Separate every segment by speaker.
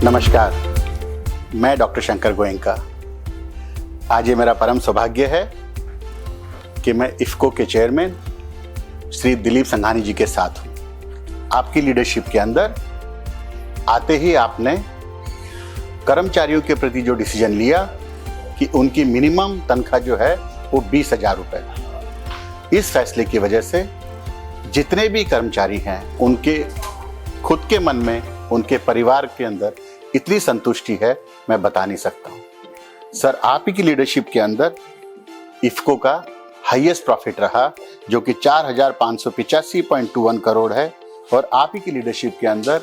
Speaker 1: नमस्कार, मैं डॉक्टर शंकर गोयनका। आज ये मेरा परम सौभाग्य है कि मैं इफ्को के चेयरमैन श्री दिलीप संघानी जी के साथ हूँ। आपकी लीडरशिप के अंदर आते ही आपने कर्मचारियों के प्रति जो डिसीजन लिया कि उनकी मिनिमम तनख्वाह जो है वो 20,000 रुपये, इस फैसले की वजह से जितने भी कर्मचारी हैं उनके खुद के मन में, उनके परिवार के अंदर इतनी संतुष्टि है मैं बता नहीं सकता हूँ। सर, आप ही की लीडरशिप के अंदर इफ्को का हाईएस्ट प्रॉफिट रहा जो कि 4,585.21 करोड़ है, और आप ही की लीडरशिप के अंदर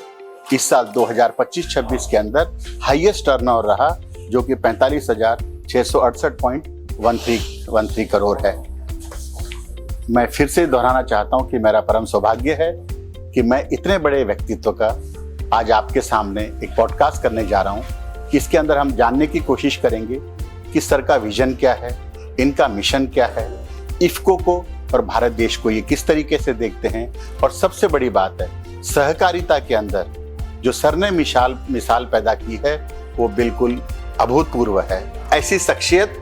Speaker 1: इस साल 2025-26 के अंदर हाईएस्ट टर्नओवर रहा जो कि 45,668.13 करोड़ है। मैं फिर से दोहराना चाहता हूं कि मेरा परम सौभाग्य है कि मैं इतने बड़े व्यक्तित्व का आज आपके सामने एक पॉडकास्ट करने जा रहा हूं कि इसके अंदर हम जानने की कोशिश करेंगे कि सर का विजन क्या है, इनका मिशन क्या है, इफ्को को और भारत देश को ये किस तरीके से देखते हैं, और सबसे बड़ी बात है सहकारिता के अंदर जो सर ने मिसाल पैदा की है वो बिल्कुल अभूतपूर्व है। ऐसी शख्सियत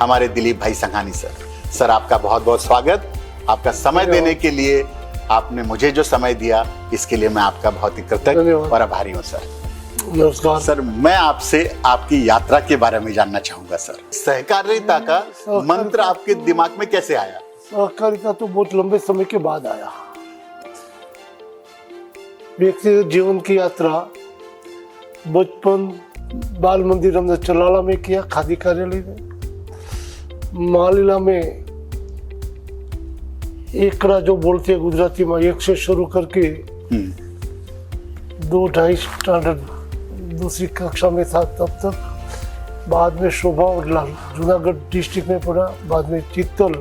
Speaker 1: हमारे दिलीप भाई संघानी सर। सर, आपका बहुत बहुत स्वागत। आपका समय देने के लिए, आपने मुझे जो समय दिया इसके लिए मैं आपका बहुत ही कृतज्ञ और आभारी हूँ सर।
Speaker 2: नमस्कार
Speaker 1: सर, मैं आपसे आपकी यात्रा के बारे में जानना चाहूंगा सर। सहकारिता का मंत्र आपके दिमाग में कैसे आया?
Speaker 2: सहकारिता तो बहुत लंबे समय के बाद आया। व्यक्तिगत जीवन की यात्रा बचपन बाल मंदिर हमने चलाला में किया, खादी कार्यालय में, मालीला में एकड़ा जो बोलते हैं गुजराती में, एक से शुरू करके 2-2.5 स्टैंडर्ड दूसरी कक्षा में था तब तक। बाद में शोभा और जूनागढ़ डिस्ट्रिक्ट में पढ़ा, बाद में चित्तल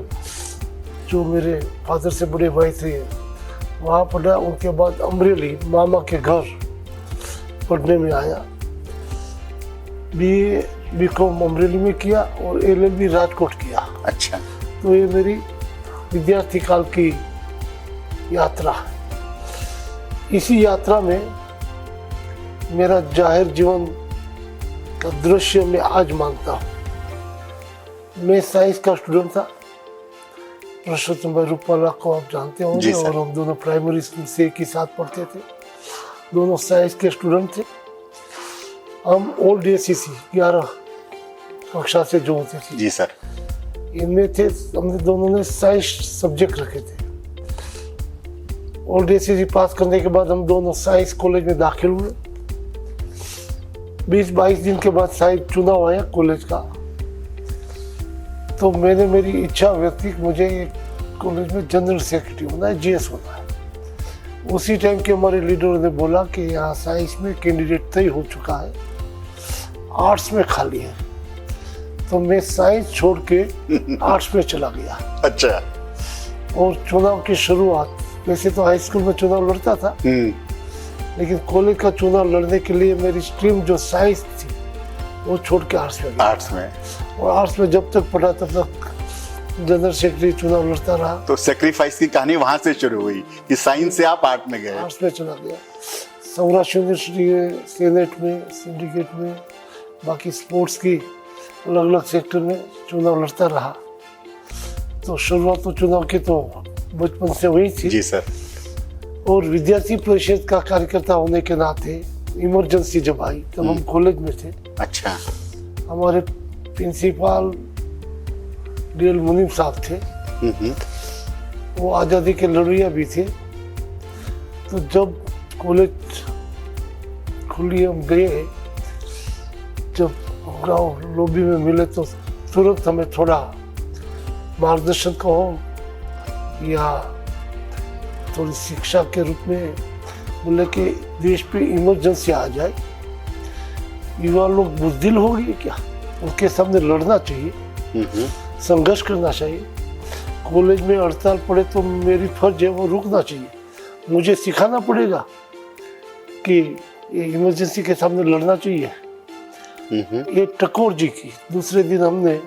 Speaker 2: जो मेरे फादर से बड़े भाई थे वहाँ पढ़ा। उनके बाद अमरेली मामा के घर पढ़ने में आया। बीकॉम अमरेली में किया और LLB राजकोट किया।
Speaker 1: अच्छा।
Speaker 2: तो ये मेरी विद्यार्थी काल की यात्रा है। इसी यात्रा में मेरा जाहिर जीवन का दृश्य मैं आज मानता हूँ। मैं साइंस का स्टूडेंट था। पुरुषोत्तम भाई रूपाला को आप जानते होंगे, और हम दोनों प्राइमरी स्कूल से एक ही साथ पढ़ते थे। दोनों साइंस के स्टूडेंट थे। हम ओल्ड ACC 11 कक्षा से जो होते थे
Speaker 1: जी सर,
Speaker 2: इनमें थे। हमने दोनों ने साइंस सब्जेक्ट रखे थे। ओल्ड ACC पास करने के बाद हम दोनों साइंस कॉलेज में दाखिल हुए। 20-22 दिन के बाद शायद चुनाव आया कॉलेज का, तो मैंने मेरी इच्छा व्यक्त की मुझे कॉलेज में जनरल सेक्रेटरी होना है, GS होना है। उसी टाइम के हमारे लीडर ने बोला कि यहाँ साइंस में कैंडिडेट तय हो चुका है, आर्ट्स में खाली है। तो मैं साइंस छोड़ के आर्ट्स में चला गया।
Speaker 1: अच्छा।
Speaker 2: और चुनाव की शुरुआत, वैसे तो हाई स्कूल में चुनाव लड़ता था, लेकिन कॉलेज का चुनाव लड़ने के लिए मेरी स्ट्रीम जो साइंस थी वो छोड़ के आर्ट्स में गया।
Speaker 1: आर्ट्स में? और
Speaker 2: आर्ट्स में जब तक पढ़ा तब तक जनरल सेक्रेटरी चुनाव लड़ता रहा।
Speaker 1: तो सेक्रीफाइस की कहानी वहां से शुरू हुई कि साइंस से आप आर्ट में गए।
Speaker 2: आर्ट्स में चला गया। सौराष्ट्र यूनिवर्सिटी में, सेनेट में, सिंडिकेट में, बाकी स्पोर्ट्स की अलग अलग सेक्टर में चुनाव लड़ता रहा। तो शुरुआत तो चुनाव की तो बचपन से हुई थी।
Speaker 1: जी सर।
Speaker 2: और विद्यार्थी परिषद का कार्यकर्ता होने के नाते इमरजेंसी जब आई तब हम कॉलेज में थे।
Speaker 1: अच्छा।
Speaker 2: हमारे प्रिंसिपल DL मुनीम साहब थे। वो आज़ादी के लड़वैया भी थे। तो जब कॉलेज खुली हम गए, जब ग्राउंड लॉबी में मिले तो तुरंत हमें थोड़ा मार्गदर्शन कहो या थोड़ी शिक्षा के रूप में बोले कि देश पे इमरजेंसी आ जाए, युवा लोग बुज़दिल हो गए क्या, उनके सामने लड़ना चाहिए, संघर्ष करना चाहिए। कॉलेज में हड़ताल पड़े तो मेरी फर्ज है वो रुकना चाहिए। मुझे सिखाना पड़ेगा कि ये इमरजेंसी के सामने लड़ना चाहिए। ये टकोर जी की। दूसरे दिन हमने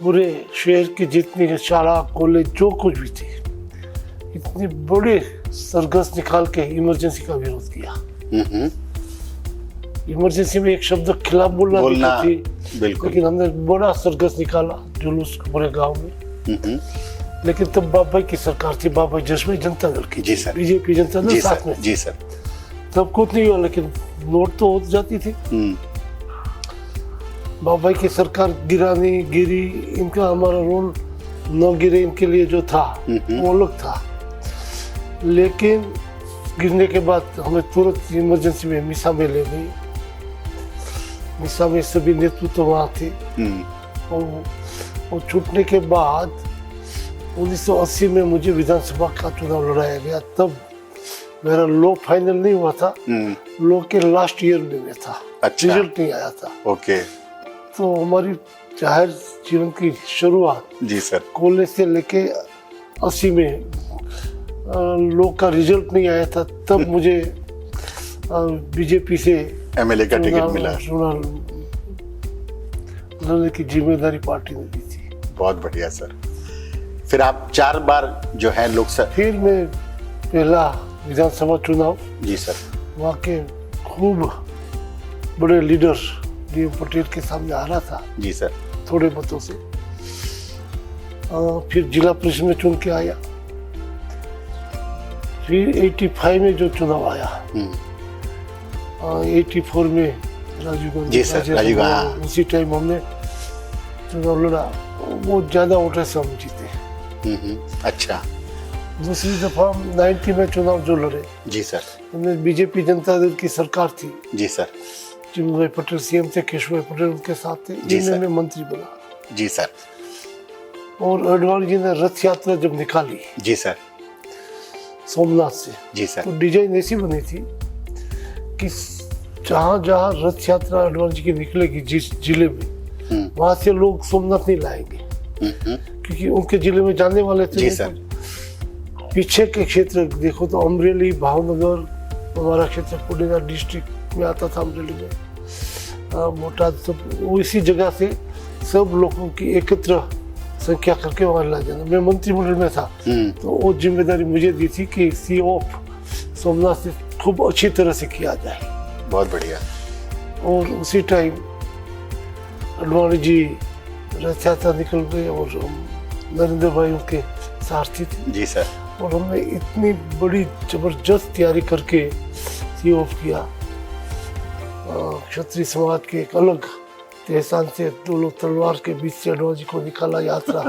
Speaker 2: पूरे शहर की जितनी शाला कॉलेज जो कुछ भी थी इतने बड़े सरगस निकाल के इमरजेंसी का विरोध किया। इमरजेंसी में एक शब्द खिलाफ बोलना थी,
Speaker 1: बिल्कुल।
Speaker 2: लेकिन हमने बड़ा सरगस निकाला जुलूस पूरे गांव में। लेकिन तब बाबाई की सरकार थी, बाबाई जश्मी जनता दल की,
Speaker 1: जी सर,
Speaker 2: बीजेपी जनता दल साथ में।
Speaker 1: जी सर।
Speaker 2: तब कुछ नहीं हुआ, लेकिन नोट तो हो जाती थी। बाबाई की सरकार गिरा नहीं गिरी, इनका हमारा रोल न गिरे इनके लिए जो था वो अलग था। लेकिन गिरने के बाद हमें तुरंत इमरजेंसी में मिसा में ले गई। मिसा में सभी नेतृत्व वहाँ थे। और छूटने के बाद 1980 में मुझे विधानसभा का चुनाव लड़ाया गया। तब मेरा लॉ फाइनल नहीं हुआ था, लॉ के लास्ट ईयर में मैं था।
Speaker 1: अच्छा।
Speaker 2: रिजल्ट नहीं आया था।
Speaker 1: ओके।
Speaker 2: तो हमारी जाहिर जीवन की शुरुआत,
Speaker 1: जी सर,
Speaker 2: कॉलेज से लेके 80 में लॉ का रिजल्ट नहीं आया था। तब मुझे बीजेपी से
Speaker 1: एमएलए का टिकट मिला।
Speaker 2: लड़ने की जिम्मेदारी पार्टी ने दी थी।
Speaker 1: बहुत बढ़िया सर। फिर आप 4 बार जो है लोकसभा।
Speaker 2: फिर मैं पहला विधानसभा चुनाव, जी सर, वहाँ के खूब बड़े लीडर डीएम पटेल के सामने हारा था।
Speaker 1: जी सर।
Speaker 2: थोड़े मतों से। फिर जिला परिषद में चुन के आया। फिर 85 में जो चुनाव आया, 84 में राजीव गांधी,
Speaker 1: जी सर, राजीव गांधी,
Speaker 2: उसी टाइम हमने चुनाव लड़ा। वो ज्यादा वोटर से हम जीते।
Speaker 1: अच्छा।
Speaker 2: दूसरी दफा 90 में चुनाव जो लड़े,
Speaker 1: जी सर,
Speaker 2: उनमें बीजेपी जनता दल की सरकार थी।
Speaker 1: जी सर।
Speaker 2: चिमनभाई पटेल सीएम थे, केशव भाई पटेल उनके साथ थे, जिनमें मैं मंत्री बना।
Speaker 1: जी सर।
Speaker 2: और अडवाणी जी ने रथ यात्रा जब निकाली,
Speaker 1: जी सर,
Speaker 2: सोमनाथ से,
Speaker 1: जी सर,
Speaker 2: तो डिजाइन ऐसी बनी थी कि जहाँ जहाँ रथ यात्रा अडवाणी जी की निकलेगी जिस जिले में, वहां से लोग सोमनाथ नहीं लाएंगे, क्योंकि उनके जिले में जाने वाले थे।
Speaker 1: जी सर।
Speaker 2: पीछे के क्षेत्र देखो तो अमरेली, भावनगर, हमारा क्षेत्र पुणे डिस्ट्रिक्ट में आता था। अमरेली में बोटाद, सब वो इसी जगह से सब लोगों की एकत्र संख्या करके वहाँ ला जाना। मैं मंत्रिमंडल में था, तो वो जिम्मेदारी मुझे दी थी कि सीओ ऑफ सोमनाथ से खूब अच्छी तरह से किया जाए।
Speaker 1: बहुत बढ़िया।
Speaker 2: और उसी टाइम अडवाणी जी रथ यात्रा निकल गए और नरेंद्र भाई उनके सारथी थे।
Speaker 1: जी सर।
Speaker 2: और हमने इतनी बड़ी जबरदस्त तैयारी करके सीओ ऑफ किया। क्षत्रिय समाज के एक अलग तहसान से 2 लोग तलवार के बीच से अडवाणी जी को निकाला, यात्रा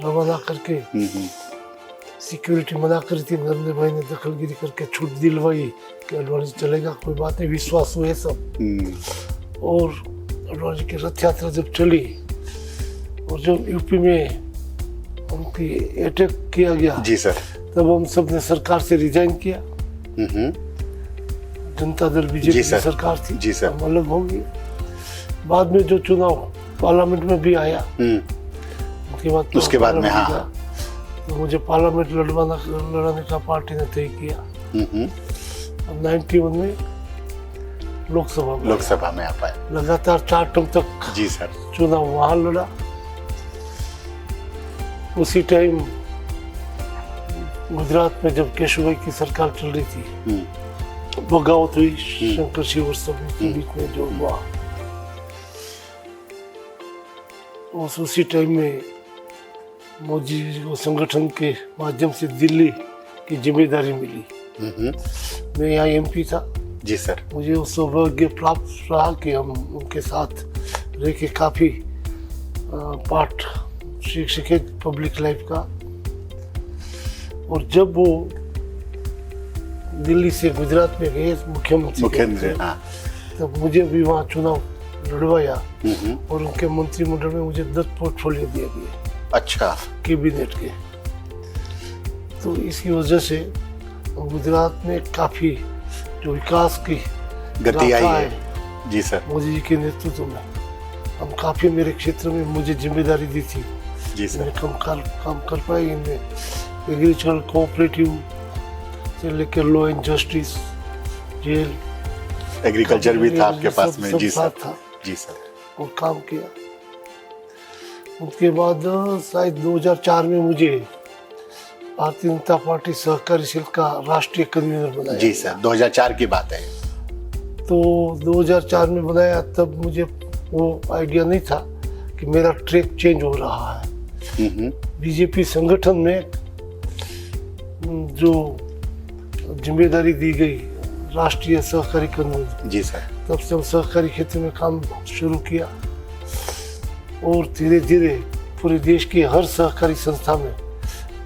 Speaker 2: रवाना करके। सिक्योरिटी मना करी थी, नरेंद्र भाई ने दखलगिरी करके छूट दिलवाई कि अडवाणी जी चलेगा, कोई बात नहीं, विश्वास हुए सब। और अडवाणी जी की रथ यात्रा जब चली और जब यूपी में उनकी अटैक किया गया,
Speaker 1: जी सर,
Speaker 2: तब हम सब ने सरकार से रिजाइन किया। जनता दल बीजेपी की सरकार थी,
Speaker 1: जी सर,
Speaker 2: हम अलग हो गए। बाद में जो चुनाव पार्लियामेंट में भी आया,
Speaker 1: उसके बाद में हाँ,
Speaker 2: तो मुझे पार्लियामेंट लड़ाने का पार्टी ने तय किया। और 91 में लोकसभा में आ पाए। लगातार 4 टर्म तक, जी सर, चुनाव वहां लड़ा। उसी टाइम गुजरात में जब केशव भाई की सरकार चल रही थी, बगावत हुई शंकर शिव और सब के बीच में जो हुआ, उसी टाइम में मोदी जी को संगठन के माध्यम से दिल्ली की जिम्मेदारी मिली। मैं यहाँ एमपी था।
Speaker 1: जी सर।
Speaker 2: मुझे वो सौभाग्य प्राप्त रहा कि हम उनके साथ रह के काफ़ी पार्ट सीखे पब्लिक लाइफ का। और जब वो दिल्ली से गुजरात में गए मुख्यमंत्री, हाँ, तब मुझे भी वहाँ चुनाव लड़वाया और उनके मंत्रिमंडल में मुझे 10 पोर्टफोलियो दिए गए। अच्छा। कैबिनेट के। तो इसी वजह से गुजरात में काफ़ी जो विकास की
Speaker 1: गति आई है, जी सर,
Speaker 2: मोदी जी के नेतृत्व में हम काफ़ी, मेरे क्षेत्र में मुझे जिम्मेदारी दी थी,
Speaker 1: जी सर,
Speaker 2: मैंने काम कर पाए। इनमें एग्रीकल्चर कोऑपरेटिव से लेकर law and justice, jail,
Speaker 1: agriculture भी था आपके पास में, जी सर,
Speaker 2: था,
Speaker 1: जी सर,
Speaker 2: और काम किया। उसके बाद शायद 2004 में मुझे भारतीय जनता पार्टी सहकारी सेल का राष्ट्रीय कन्वीनर बनाया।
Speaker 1: जी सर, 2004 की बात है।
Speaker 2: तो 2004 में बनाया, तब मुझे वो आइडिया नहीं था कि मेरा ट्रैक चेंज हो रहा है। बीजेपी संगठन में जो जिम्मेदारी दी गई राष्ट्रीय सहकारी कानून,
Speaker 1: जी सर।
Speaker 2: तब से हम सहकारी क्षेत्र में काम शुरू किया और धीरे धीरे पूरे देश की हर सहकारी संस्था में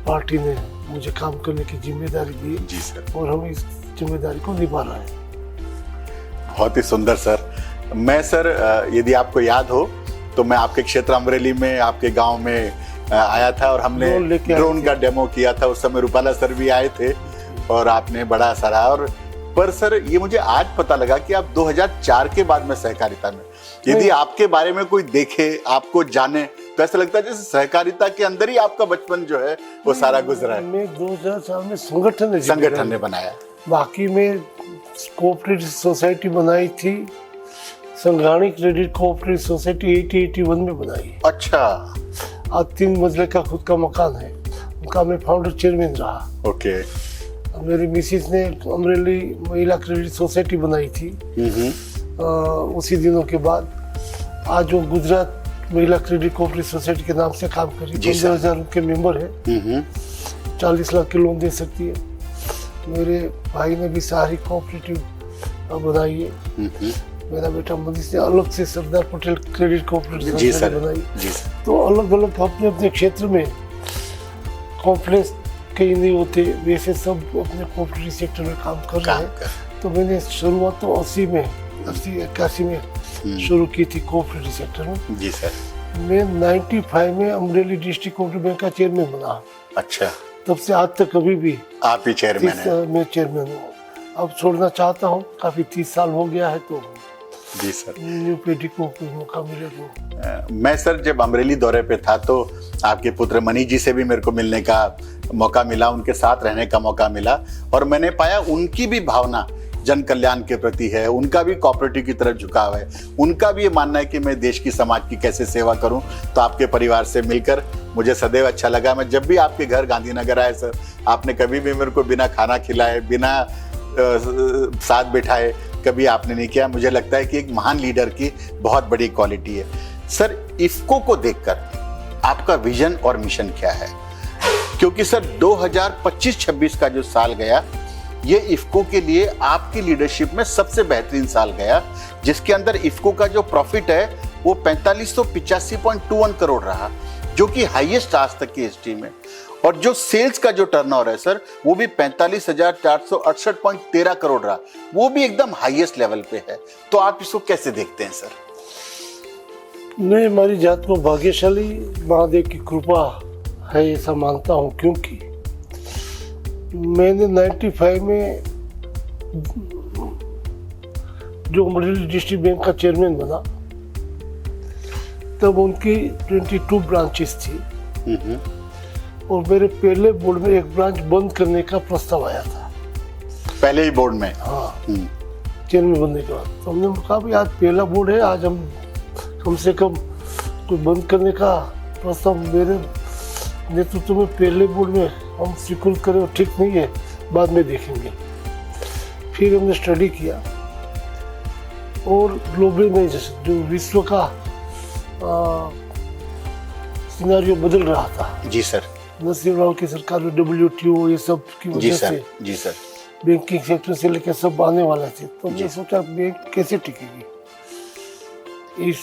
Speaker 2: पार्टी ने मुझे काम करने की जिम्मेदारी दी।
Speaker 1: जी सर।
Speaker 2: और हम इस जिम्मेदारी को निभा रहे हैं।
Speaker 1: बहुत ही सुंदर सर। मैं सर यदि आपको याद हो तो मैं आपके क्षेत्र अमरेली में आपके गांव में आया था और हमने ड्रोन का डेमो किया था। उस समय रूपाला सर भी आए थे और आपने बड़ा सराहा। और पर सर ये मुझे आज पता लगा कि आप 2004 के बाद में सहकारिता में, यदि आपके बारे में कोई देखे, आपको जाने, तो ऐसा लगता है जैसे सहकारिता के अंदर ही आपका बचपन जो है वो सारा गुजरा है।
Speaker 2: मैं 2004 में संगठन
Speaker 1: ने बनाया। बाकी
Speaker 2: में कोऑपरेटिव सोसाइटी बनाई थी, संघाणी क्रेडिट कोऑपरेटिव सोसाइटी 80-81 में बनाई।
Speaker 1: अच्छा।
Speaker 2: आज 3 मंजिले का खुद का मकान है, उनका मैं फाउंडर चेयरमैन रहा।
Speaker 1: ओके।
Speaker 2: मेरी मिसिस ने अमरेली महिला क्रेडिट सोसाइटी बनाई थी। उसी दिनों के बाद आज वो गुजरात महिला क्रेडिट कोऑपरेटिव सोसाइटी के नाम से काम कर रही है। 15,000 उनके मेंबर है, 40 लाख की लोन दे सकती है। मेरे भाई ने भी सारी कोऑपरेटिव बनाई है। मेरा बेटा मनीष ने अलग से Sardar Patel credit cooperative society बनाई। तो अलग अलग अपने अपने क्षेत्र में कॉम्प्लेक्स कहीं नहीं होते, वैसे सब अपने कोऑपरेटिव सेक्टर में काम कर रहे हैं। तो मैंने शुरुआत तो 80-81 में शुरू की थी कोऑपरेटिव सेक्टर में।
Speaker 1: जी सर।
Speaker 2: मैं 95 में अमरेली डिस्ट्रिक्ट कोऑपरेटिव बैंक का चेयरमैन बना। अच्छा। तब से आज तक कभी भी
Speaker 1: आप ही चेयरमैन हैं?
Speaker 2: मैं चेयरमैन हूँ। अब छोड़ना चाहता हूँ, काफी 30 साल हो गया है, तो
Speaker 1: जी सर
Speaker 2: न्यू पीढ़ी को मौका मिले तो।
Speaker 1: मैं सर जब अमरेली दौरे पे था तो आपके पुत्र मनी जी से भी मेरे को मिलने का मौका मिला, उनके साथ रहने का मौका मिला और मैंने पाया उनकी भी भावना जन कल्याण के प्रति है, उनका भी कोऑपरेटिव की तरफ झुकाव है, उनका भी ये मानना है कि मैं देश की समाज की कैसे सेवा करूं। तो आपके परिवार से मिलकर मुझे सदैव अच्छा लगा। मैं जब भी आपके घर गांधीनगर आए सर, आपने कभी भी मेरे को बिना खाना खिलाए, बिना साथ बिठाए कभी आपने नहीं किया। मुझे लगता है कि एक महान लीडर की बहुत बड़ी क्वालिटी है। सर इफ्को को देखकर आपका विजन और मिशन क्या है? क्योंकि सर 2025-26 का जो साल गया, ये इफ्को के लिए आपकी लीडरशिप में सबसे बेहतरीन साल गया, जिसके अंदर इफ्को का जो प्रॉफिट है वो 4585.21 करोड़ रहा, जो कि हाईएस्ट आज तक की हिस्ट्री में। और जो सेल्स का जो टर्नओवर है सर, वो भी 45,468.13 करोड़ रहा, वो भी एकदम हाईएस्ट लेवल पे है। तो आप इसको कैसे देखते हैं सर?
Speaker 2: मैं हमारी जात को भाग्यशाली महादेव की कृपा है ऐसा मानता हूँ, क्योंकि मैंने 95 में जो अमरेली डिस्ट्रिक्ट बैंक का चेयरमैन बना, तब उनकी 22 ब्रांचेस थी और मेरे पहले बोर्ड में एक ब्रांच बंद करने का प्रस्ताव आया था।
Speaker 1: पहले ही बोर्ड में?
Speaker 2: हाँ, चेयरमैन बनने के बाद। तो हमने कहा भाई आज पहला बोर्ड है, आज हम कम से कम कोई बंद करने का प्रस्ताव मेरे नेतृत्व में पहले बोर्ड में हम स्वीकृत करें और ठीक नहीं है, बाद में देखेंगे। फिर हमने स्टडी किया और ग्लोबलाइजेशन जो विश्व का सिनेरियो बदल रहा था।
Speaker 1: जी सर।
Speaker 2: नरसिम्हा राव की सरकार में WTO ये सब की वजह से
Speaker 1: जी सर
Speaker 2: बैंकिंग सेक्टर से लेकर सब आने वाले थे। तो मैं सोचा बैंक कैसे टिकेगी इस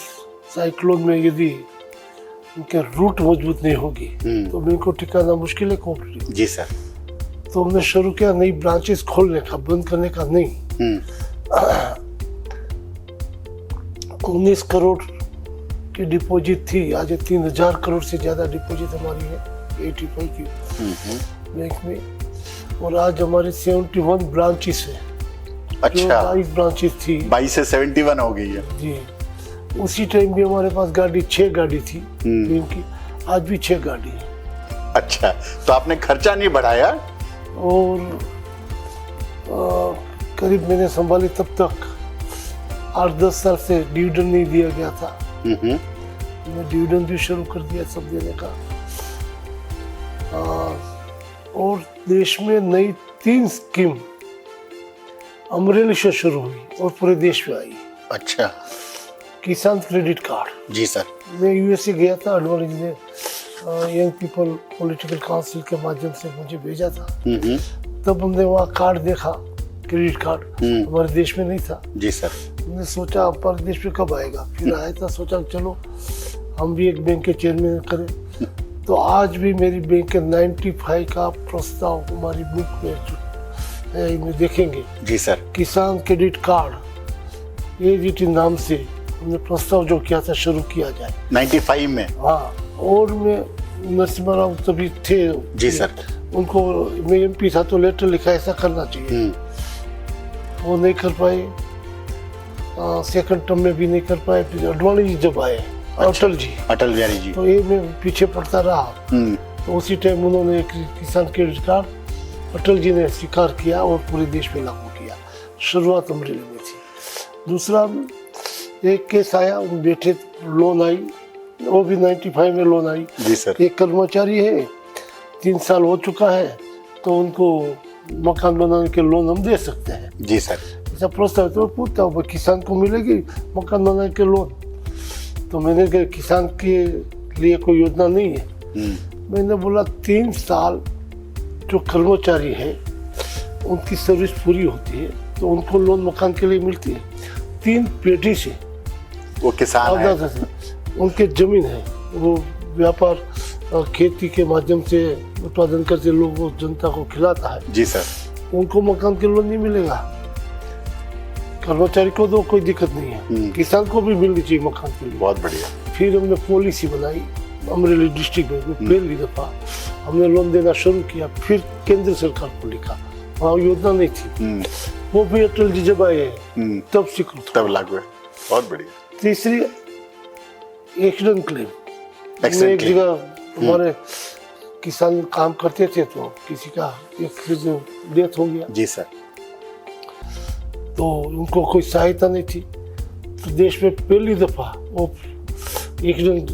Speaker 2: साइक्लोन में, यदि उनके रूट मजबूत नहीं होगी तो बैंक को टिकाना मुश्किल है कोऑपरेटिव।
Speaker 1: जी सर।
Speaker 2: तो हमने शुरू किया नई ब्रांचेस खोलने का, बंद करने का नहीं। 19 करोड़ की डिपॉजिट थी, आज 3000 करोड़ से ज्यादा डिपॉजिट हमारी है 85 की बैंक में। और आज हमारे 71 ब्रांचेस है।
Speaker 1: अच्छा।
Speaker 2: 22 ब्रांचेस थी,
Speaker 1: 22 से 71 हो गई है
Speaker 2: जी। उसी टाइम भी हमारे पास 6 गाड़ी थी बैंक की, आज भी 6 गाड़ी है।
Speaker 1: अच्छा, तो आपने खर्चा नहीं बढ़ाया?
Speaker 2: और करीब मैंने संभाली तब तक 8-10 साल से डिविडेंड नहीं दिया गया था। मैं डिविडेंड भी शुरू कर दिया सब देने का। और देश में नई 3 स्कीम अमरेली से शुरू हुई और पूरे देश में आई।
Speaker 1: अच्छा।
Speaker 2: किसान क्रेडिट कार्ड।
Speaker 1: जी सर।
Speaker 2: मैं यूएसए गया था, अडवाणी जी ने यंग पीपल पॉलिटिकल काउंसिल के माध्यम से मुझे भेजा था। तब हमने वहाँ कार्ड देखा, क्रेडिट कार्ड हमारे देश में नहीं था।
Speaker 1: जी सर।
Speaker 2: हमने सोचा हमारे देश में कब आएगा, फिर आया था, सोचा चलो हम भी एक बैंक के चेयरमैन करें। तो आज भी मेरी बैंक के 95 का प्रस्ताव हमारी बुक में है, इनमें देखेंगे।
Speaker 1: जी सर। किसान
Speaker 2: क्रेडिट कार्ड एजीटी नाम से हमने प्रस्ताव जो किया था शुरू किया जाए
Speaker 1: 95 में।
Speaker 2: हाँ, और मैं नरसिम्हा राव तभी थे।
Speaker 1: जी सर।
Speaker 2: उनको, मैं एमपी था तो लेटर लिखा ऐसा करना चाहिए, वो नहीं कर पाए। सेकंड टर्म में भी नहीं कर पाए। फिर अडवाणी जी जब आए, अटल बिहारी जी, तो ये मैं पीछे पड़ता रहा। तो उसी टाइम उन्होंने किसान क्रेडिट कार्ड अटल जी ने स्वीकार किया और पूरे देश में लागू किया। शुरुआत अमरेली में थी। दूसरा एक केस आया, बैठे लोन आई, वो भी 95 में लोन आई।
Speaker 1: जी सर।
Speaker 2: एक कर्मचारी है, 3 साल हो चुका है, तो उनको मकान बनाने के लोन हम दे सकते हैं।
Speaker 1: जी सर।
Speaker 2: ऐसा प्रस्ताव तो पूछता हूँ किसान को मिलेगी मकान बनाने के लोन? तो मैंने कहा किसान के लिए कोई योजना नहीं है। मैंने बोला 3 साल जो कर्मचारी है उनकी सर्विस पूरी होती है तो उनको लोन मकान के लिए मिलती है। 3 पीढ़ी से
Speaker 1: वो किसान है,
Speaker 2: उनके जमीन है, वो व्यापार खेती के माध्यम से उत्पादन करके लोगों जनता को खिलाता है।
Speaker 1: जी सर।
Speaker 2: उनको मकान के लोन नहीं मिलेगा। कर्मचारी को तो कोई दिक्कत नहीं है, किसान को भी मिलनी चाहिए मकान के लिए।
Speaker 1: बहुत बढ़िया। फिर
Speaker 2: हमने पॉलिसी बनाई अमरेली डिस्ट्रिक्ट में, पहली दफा हमने लोन देना शुरू किया। फिर केंद्र सरकार को लिखा, वहाँ योजना नहीं थी, वो भी अटल जी जब आए तब स्वीकृत,
Speaker 1: तब लागू है। बहुत बढ़िया।
Speaker 2: तीसरी एक्सीडेंट क्लेम। एक जगह हमारे किसान काम करते थे तो किसी का एक डेथ हो गया।
Speaker 1: जी सर।
Speaker 2: तो उनको कोई सहायता नहीं थी, तो देश में पहली दफा वो एक्सीडेंट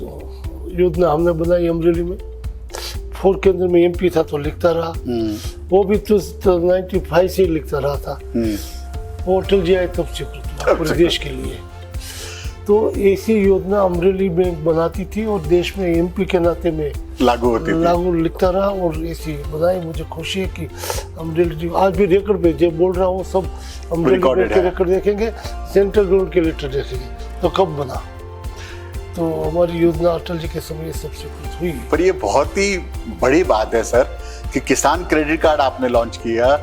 Speaker 2: योजना हमने बनाई अमरेली में। 4 केंद्र में एमपी था तो लिखता रहा, वो भी तो 95 से ही लिखता रहा था। वो अटल जी आए तब स्वीकृत हुआ पूरे देश के लिए। तो ऐसी योजना अमरेली में बनाती थी और देश में एमपी के नाते में
Speaker 1: लागू होती थी।
Speaker 2: लागू लिखता रहा और ऐसी बनाई। मुझे खुशी है कि अमरेली आज भी रिकॉर्ड पे जो बोल रहा हूँ सब अमरेली के रिकॉर्ड देखेंगे, सेंट्रल गवर्नमेंट के लेटर देखेंगे तो कब बना। तो हमारी योजना अटल जी के समय सबसे कुछ हुई।
Speaker 1: पर ये बहुत ही बड़ी बात है सर कि किसान क्रेडिट कार्ड आपने लॉन्च किया,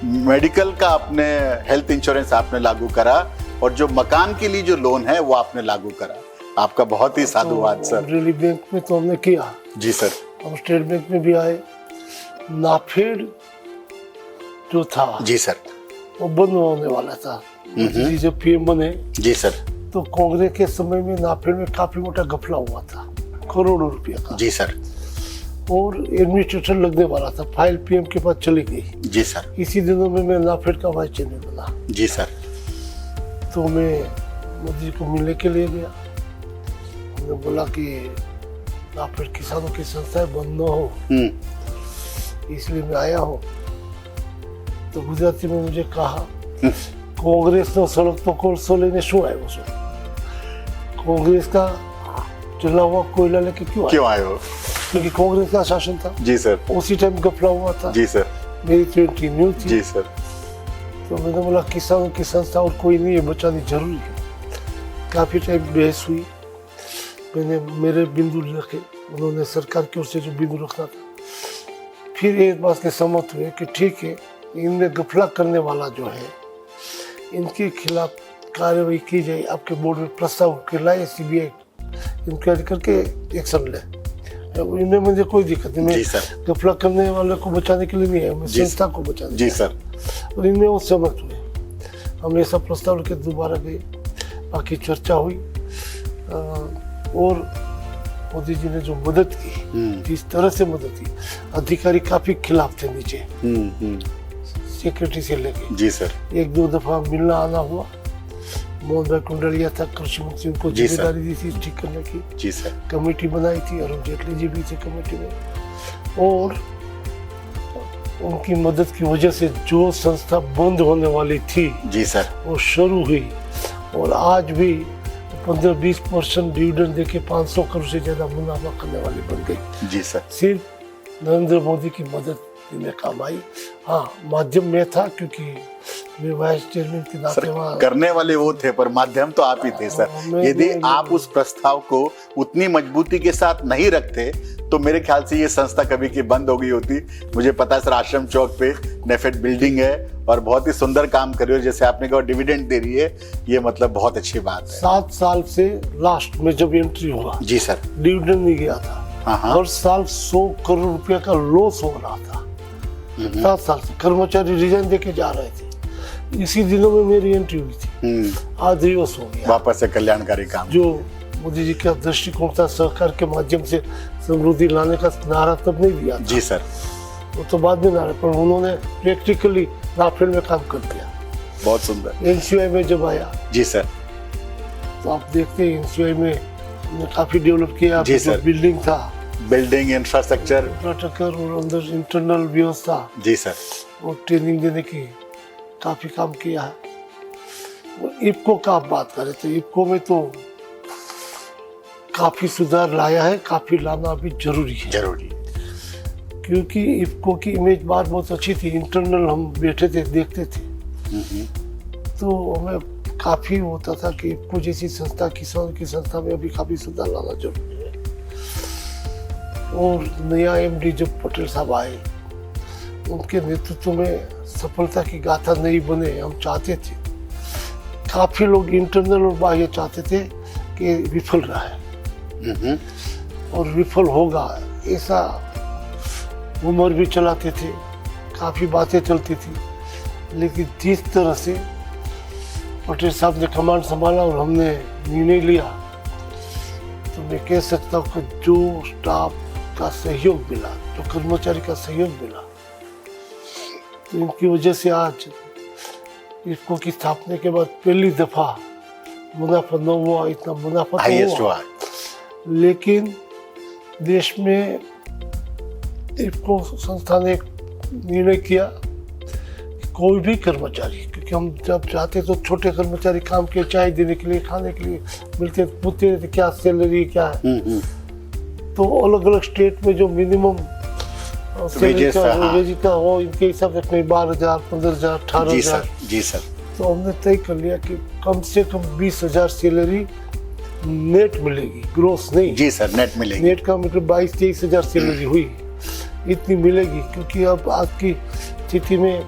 Speaker 1: मेडिकल का आपने, हेल्थ इंश्योरेंस आपने लागू करा और जो मकान के लिए जो लोन है वो आपने लागू करा। आपका बहुत ही साधुवाद सर।
Speaker 2: अमरेली बैंक में तो हमने किया।
Speaker 1: जी सर।
Speaker 2: हम स्टेट बैंक में भी आए। नाफेड जो था, जी सर, वो बंद होने वाला था जब पीएम बने। जी सर। तो कांग्रेस के समय में नाफेड में काफी मोटा घपला हुआ था, करोड़ों रुपया का। जी सर। और एडमिनिस्ट्रेटर लगने वाला था, फाइल पीएम के पास चली गई। जी सर। इसी दिनों में मैं नाफेड का वाइस चेयरमैन बना। जी सर। तो मैं मोदी जी को मिलने के लिए गया। उन्होंने बोला कि नाफेड किसानों की संस्थाएं बंद न हो, इसलिए मैं आया हूँ। तो गुजराती में मुझे कहा कांग्रेस नो सड़क तो कोलसो लेने शू आयो छो? कांग्रेस का जला हुआ कोयला लेके क्यों आए हो? क्योंकि कांग्रेस का शासन था। जी सर। उसी टाइम घपला हुआ था। जी सर। मेरी 20 न्यू थी। जी सर। तो मैंने बोला किसानों की संस्था और कोई नहीं है, बचानी जरूरी है। काफी टाइम बहस हुई, मैंने मेरे बिंदु रखे, उन्होंने सरकार की ओर से जो बिंदु रखना था। फिर एक बात के सहमत हुए कि ठीक है, इनमें घपला करने वाला जो है इनके खिलाफ कार्रवाई की जाए, आपके बोर्ड में प्रस्ताव के लाए, सीबीआई इंक्वायरी करके एक्शन ले। इनमें मुझे कोई दिक्कत नहीं, मैं घपला करने वाले को बचाने के लिए नहीं है, मैं संस्था को बचाने। जी सर। और इनमें वो सहमत हुए। हम ऐसा प्रस्ताव लेके दोबारा गए, बाकी चर्चा हुई और मोदी जी ने जो मदद की, जिस तरह से मदद की, अधिकारी काफी खिलाफ थे नीचे, सेक्रेटरी से लेके। जी सर। 1-2 दफा मिलना आना हुआ। मोहन भाई कुंडलिया था कृषि मंत्री, उनको जिम्मेदारी दी थी ठीक करने की। जी सर। कमेटी बनाई थी, अरुण जेटली जी भी थे कमेटी में। और उनकी मदद की वजह से जो संस्था बंद होने वाली थी
Speaker 1: जी सर,
Speaker 2: वो शुरू हुई और आज भी 15-20% डिविडेंड देके 500 करोड़ से ज़्यादा मुनाफा करने वाली बन गई।
Speaker 1: जी सर,
Speaker 2: सिर्फ नरेंद्र मोदी की मदद में काम आई। हाँ, माध्यम में था क्योंकि मैं वाइस चेयरमैन के नाते
Speaker 1: सर
Speaker 2: वहाँ
Speaker 1: करने वाले वो थे पर माध्यम तो आप ही थे सर। यदि आप उस प्रस्ताव को उतनी मजबूती के साथ नहीं रखते तो मेरे ख्याल से ये संस्था कभी की बंद हो गई होती। मुझे पता है सर, आश्रम चौक पे नेफेड बिल्डिंग है और बहुत ही सुंदर काम कर रही है, जैसे आपने कहा डिविडेंड दे रही है, ये मतलब बहुत अच्छी बात है।
Speaker 2: 7 साल से लास्ट में जब एंट्री हुआ
Speaker 1: जी सर,
Speaker 2: डिविडेंड नहीं गया था।
Speaker 1: हाँ हाँ,
Speaker 2: हर साल 100 करोड़ रुपया का लॉस हो रहा था। 7 साल से कर्मचारी रिजाइन देके जा रहे थे। इसी दिनों में मेरी एंट्री हुई थी, आज रिवर्स हो गया।
Speaker 1: वापस से कल्याणकारी काम।
Speaker 2: जो मोदी जी का दृष्टिकोण था सहकार के माध्यम से समृद्धि लाने का नारा तब नहीं दिया था।
Speaker 1: जी सर,
Speaker 2: वो तो बाद में नारा, पर उन्होंने प्रैक्टिकली राफेल में काम कर दिया।
Speaker 1: बहुत सुंदर।
Speaker 2: एनसीआई में जब आया
Speaker 1: जी सर,
Speaker 2: तो आप देखते हैं एनसीआई में हमने काफी डेवलप किया।
Speaker 1: जी सर,
Speaker 2: बिल्डिंग था,
Speaker 1: बिल्डिंग इंफ्रास्ट्रक्चर
Speaker 2: और अंदर इंटरनल व्यवस्था
Speaker 1: जी सर,
Speaker 2: और ट्रेनिंग देने की काफी काम किया है। और इफ्को का आप बात करें तो इफ्को में तो काफी सुधार लाया है, काफी लाना भी जरूरी है।
Speaker 1: जरूरी।
Speaker 2: क्योंकि इफ्को की इमेज बात बहुत अच्छी थी, इंटरनल हम बैठे थे देखते थे तो हमें काफी होता था कि इफ्को जैसी संस्था किसान की संस्था में अभी काफी सुधार लाना जरूरी है। और नया एमडी जब पटेल साहब आए, उनके नेतृत्व में सफलता की गाथा नहीं बने, हम चाहते थे। काफी लोग इंटरनल और बाह्य चाहते थे कि विफल रहा है और विफल होगा, ऐसा उम्र भी चलाते थे, काफी बातें चलती थी। लेकिन जिस तरह से पटेल साहब ने कमांड संभाला और हमने निर्णय लिया, तो मैं कह सकता हूँ कि जो स्टाफ का सहयोग मिला, जो कर्मचारी का सहयोग मिला, तो इनकी वजह से आज इफ्को की स्थापना के बाद पहली दफा मुनाफा न हुआ, इतना मुनाफा तो हुआ, लेकिन देश में इफ्को संस्था ने निर्णय किया कि कोई भी कर्मचारी, क्योंकि हम जब जाते तो छोटे कर्मचारी काम के चाय देने के लिए, खाने के लिए मिलते, पूछते रहते क्या सैलरी क्या है। तो अलग अलग स्टेट में जो मिनिमम
Speaker 1: वेजेस
Speaker 2: का हो, इनके हिसाब से कहीं 12,000, 15,000, 18,000।
Speaker 1: जी सर,
Speaker 2: तो हमने तय कर लिया कि कम से कम 20,000 सैलरी नेट मिलेगी, ग्रोस नहीं।
Speaker 1: जी सर, नेट मिलेगी।
Speaker 2: नेट का मतलब 22-23,000 सैलरी हुई, इतनी मिलेगी। क्योंकि अब आज की स्थिति में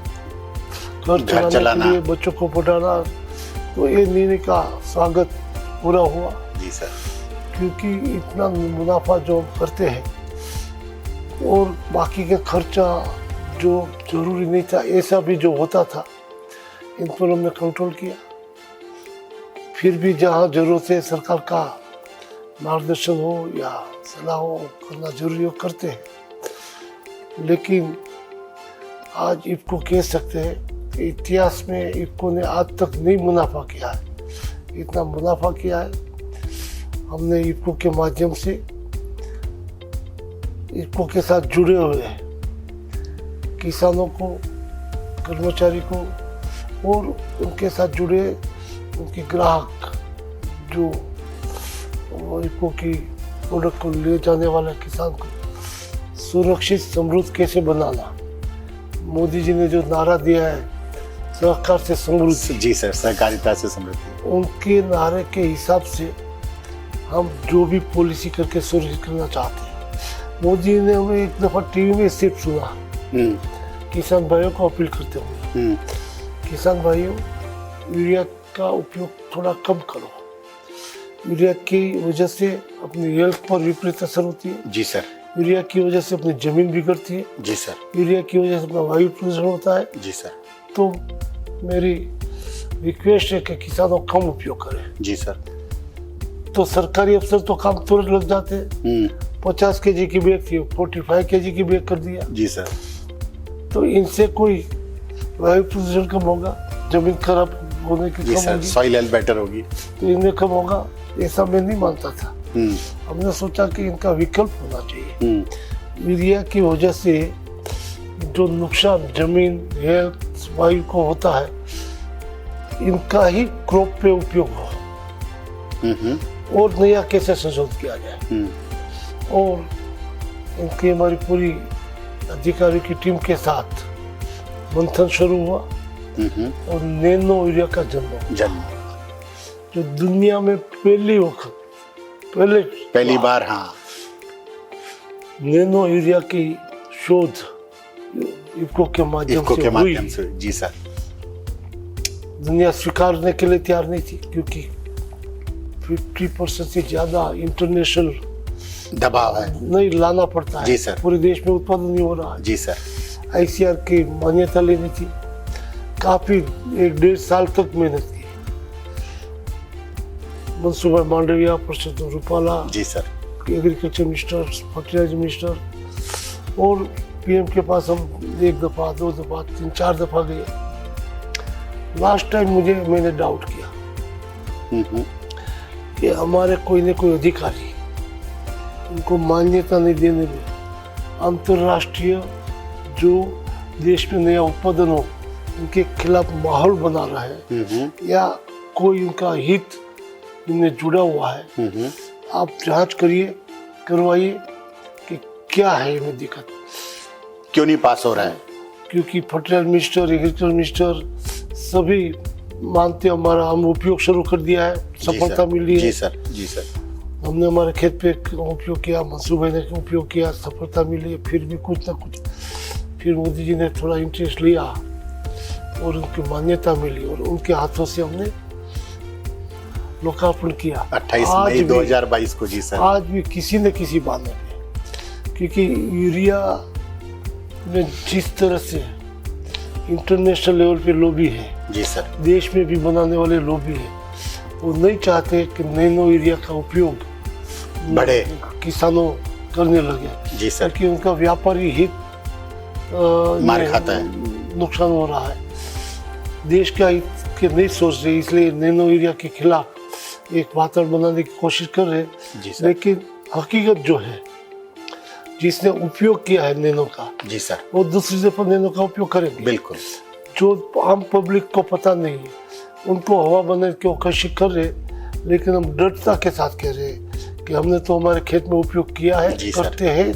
Speaker 2: घर चलाने के लिए, बच्चों को पढ़ाना, तो ये निर्णय का स्वागत पूरा हुआ।
Speaker 1: जी सर, क्योंकि
Speaker 2: इतना मुनाफा जो हम करते हैं और बाकी का खर्चा जो जरूरी नहीं था, ऐसा भी जो होता था, इन पर हमने कंट्रोल किया। फिर भी जहाँ जरूरत है सरकार का मार्गदर्शन हो या सलाह हो, करना जरूरी हो, करते हैं। लेकिन आज इफ्को कह सकते हैं कि इतिहास में इफ्को ने आज तक नहीं मुनाफा किया है, इतना मुनाफा किया है। हमने इफ्को के माध्यम से इफ्को के साथ जुड़े हुए हैं किसानों को, कर्मचारी को, और उनके साथ जुड़े उनके ग्राहक, जो इफ्को की प्रोडक्ट को ले जाने वाले किसान को सुरक्षित समृद्ध कैसे बनाना। मोदी जी ने जो नारा दिया है, सहकार से समृद्धि।
Speaker 1: जी सर, सहकारिता से समृद्धि,
Speaker 2: उनके नारे के हिसाब से हम जो भी पॉलिसी करके सुरक्षित करना चाहते हैं। मोदी ने हमें एक दफा टीवी में सिर्फ सुना, किसान भाइयों को अपील करते हुए, किसान भाइयों, यूरिया का उपयोग थोड़ा कम करो। यूरिया की वजह से अपनी हेल्थ पर विपरीत असर होती है।
Speaker 1: जी सर,
Speaker 2: यूरिया की वजह से अपनी जमीन बिगड़ती है।
Speaker 1: जी सर,
Speaker 2: यूरिया की वजह से अपना वायु प्रदूषण होता है।
Speaker 1: जी सर,
Speaker 2: तो मेरी रिक्वेस्ट है कि किसानों कम उपयोग करें।
Speaker 1: जी सर,
Speaker 2: तो सरकारी अफसर तो काम तुरंत लग जाते हैं। 50 kg की बैग थी, 45 kg की बैग कर दिया।
Speaker 1: जी सर,
Speaker 2: तो इनसे कोई वायु प्रदूषण कम होगा, जमीन खराब होने की कम होगी,
Speaker 1: सॉइल हेल्थ बेटर होगी,
Speaker 2: तो इनमें कम होगा, ऐसा मैं नहीं मानता था। हमने सोचा कि इनका विकल्प होना चाहिए। यूरिया की वजह से जो नुकसान जमीन हेल्थ वायु को होता है, इनका ही क्रॉप पे उपयोग हो और नया कैसे संशोधित किया जाए। और इनकी हमारी पूरी अधिकारियों की टीम के साथ मंथन शुरू हुआ और नैनो यूरिया का जन्म जो दुनिया में पहली बार हाँ नैनो यूरिया की शोध इफको के माध्यम से
Speaker 1: जी सर।
Speaker 2: दुनिया स्वीकारने के लिए तैयार नहीं थी, क्योंकि 50% से ज्यादा इंटरनेशनल
Speaker 1: दबाव है,
Speaker 2: नहीं लाना पड़ता है
Speaker 1: जी सर।
Speaker 2: पूरे देश में उत्पादन नहीं हो रहा है
Speaker 1: जी सर।
Speaker 2: ICAR की मान्यता लेनी थी, काफी 1.5 साल तक मेहनत की। Mansukh Mandaviya, Parshottam Rupala
Speaker 1: ji sir,
Speaker 2: agriculture minister, fertiliser minister और PM के पास हम 1 दफा 2 दफा 3 4 दफा गए। लास्ट टाइम मैंने डाउट किया कि हमारे कोई न कोई अधिकारी उनको मान्यता नहीं देने में अंतर्राष्ट्रीय जो देश में नया उत्पादन हो उनके खिलाफ माहौल बना रहा है या कोई उनका हित इनमें जुड़ा हुआ है। आप जांच करवाइए कि क्या है इनमें दिक्कत,
Speaker 1: क्यों नहीं पास हो रहा है।
Speaker 2: क्योंकि फर्टिलाइजर मिनिस्टर, एग्रीकल्चर मिनिस्टर सभी मानते हमारा, हम उपयोग शुरू कर दिया है, सफलता मिली है।
Speaker 1: जी सर, जी सर।
Speaker 2: हमने हमारे खेत पे उपयोग किया, मनसूख भाई ने उपयोग किया, सफलता मिली है। फिर भी कुछ ना कुछ, फिर मोदी जी ने थोड़ा इंटरेस्ट लिया और उनकी मान्यता मिली और उनके हाथों से हमने लोकार्पण किया
Speaker 1: 28 मई 2022 को। जी सर।
Speaker 2: आज भी किसी न किसी बहाने पे, क्योंकि यूरिया में जिस तरह से इंटरनेशनल लेवल पे लॉबी है,
Speaker 1: जी सर,
Speaker 2: देश में भी बनाने वाले लॉबी है, वो नहीं चाहते कि नैनो यूरिया का उपयोग
Speaker 1: बढ़े,
Speaker 2: किसानों करने लगे।
Speaker 1: जी सर।
Speaker 2: क्योंकि उनका व्यापारी हित
Speaker 1: मार खाता है,
Speaker 2: नुकसान हो रहा है, देश का हित के नहीं सोच रहे, इसलिए नैनो यूरिया के खिलाफ एक वातावरण बनाने की कोशिश कर रहे हैं। लेकिन हकीकत जो है, जिसने उपयोग किया है नैनो का, जी सर, वो दूसरी दफा नैनो का उपयोग करेंगे। बिल्कुल। जो आम पब्लिक को पता नहीं है, उनको हवा बनाने की कोशिश कर रहे, लेकिन हम दृढ़ता के साथ कह रहे हैं कि हमने तो हमारे खेत में उपयोग किया है, करते हैं।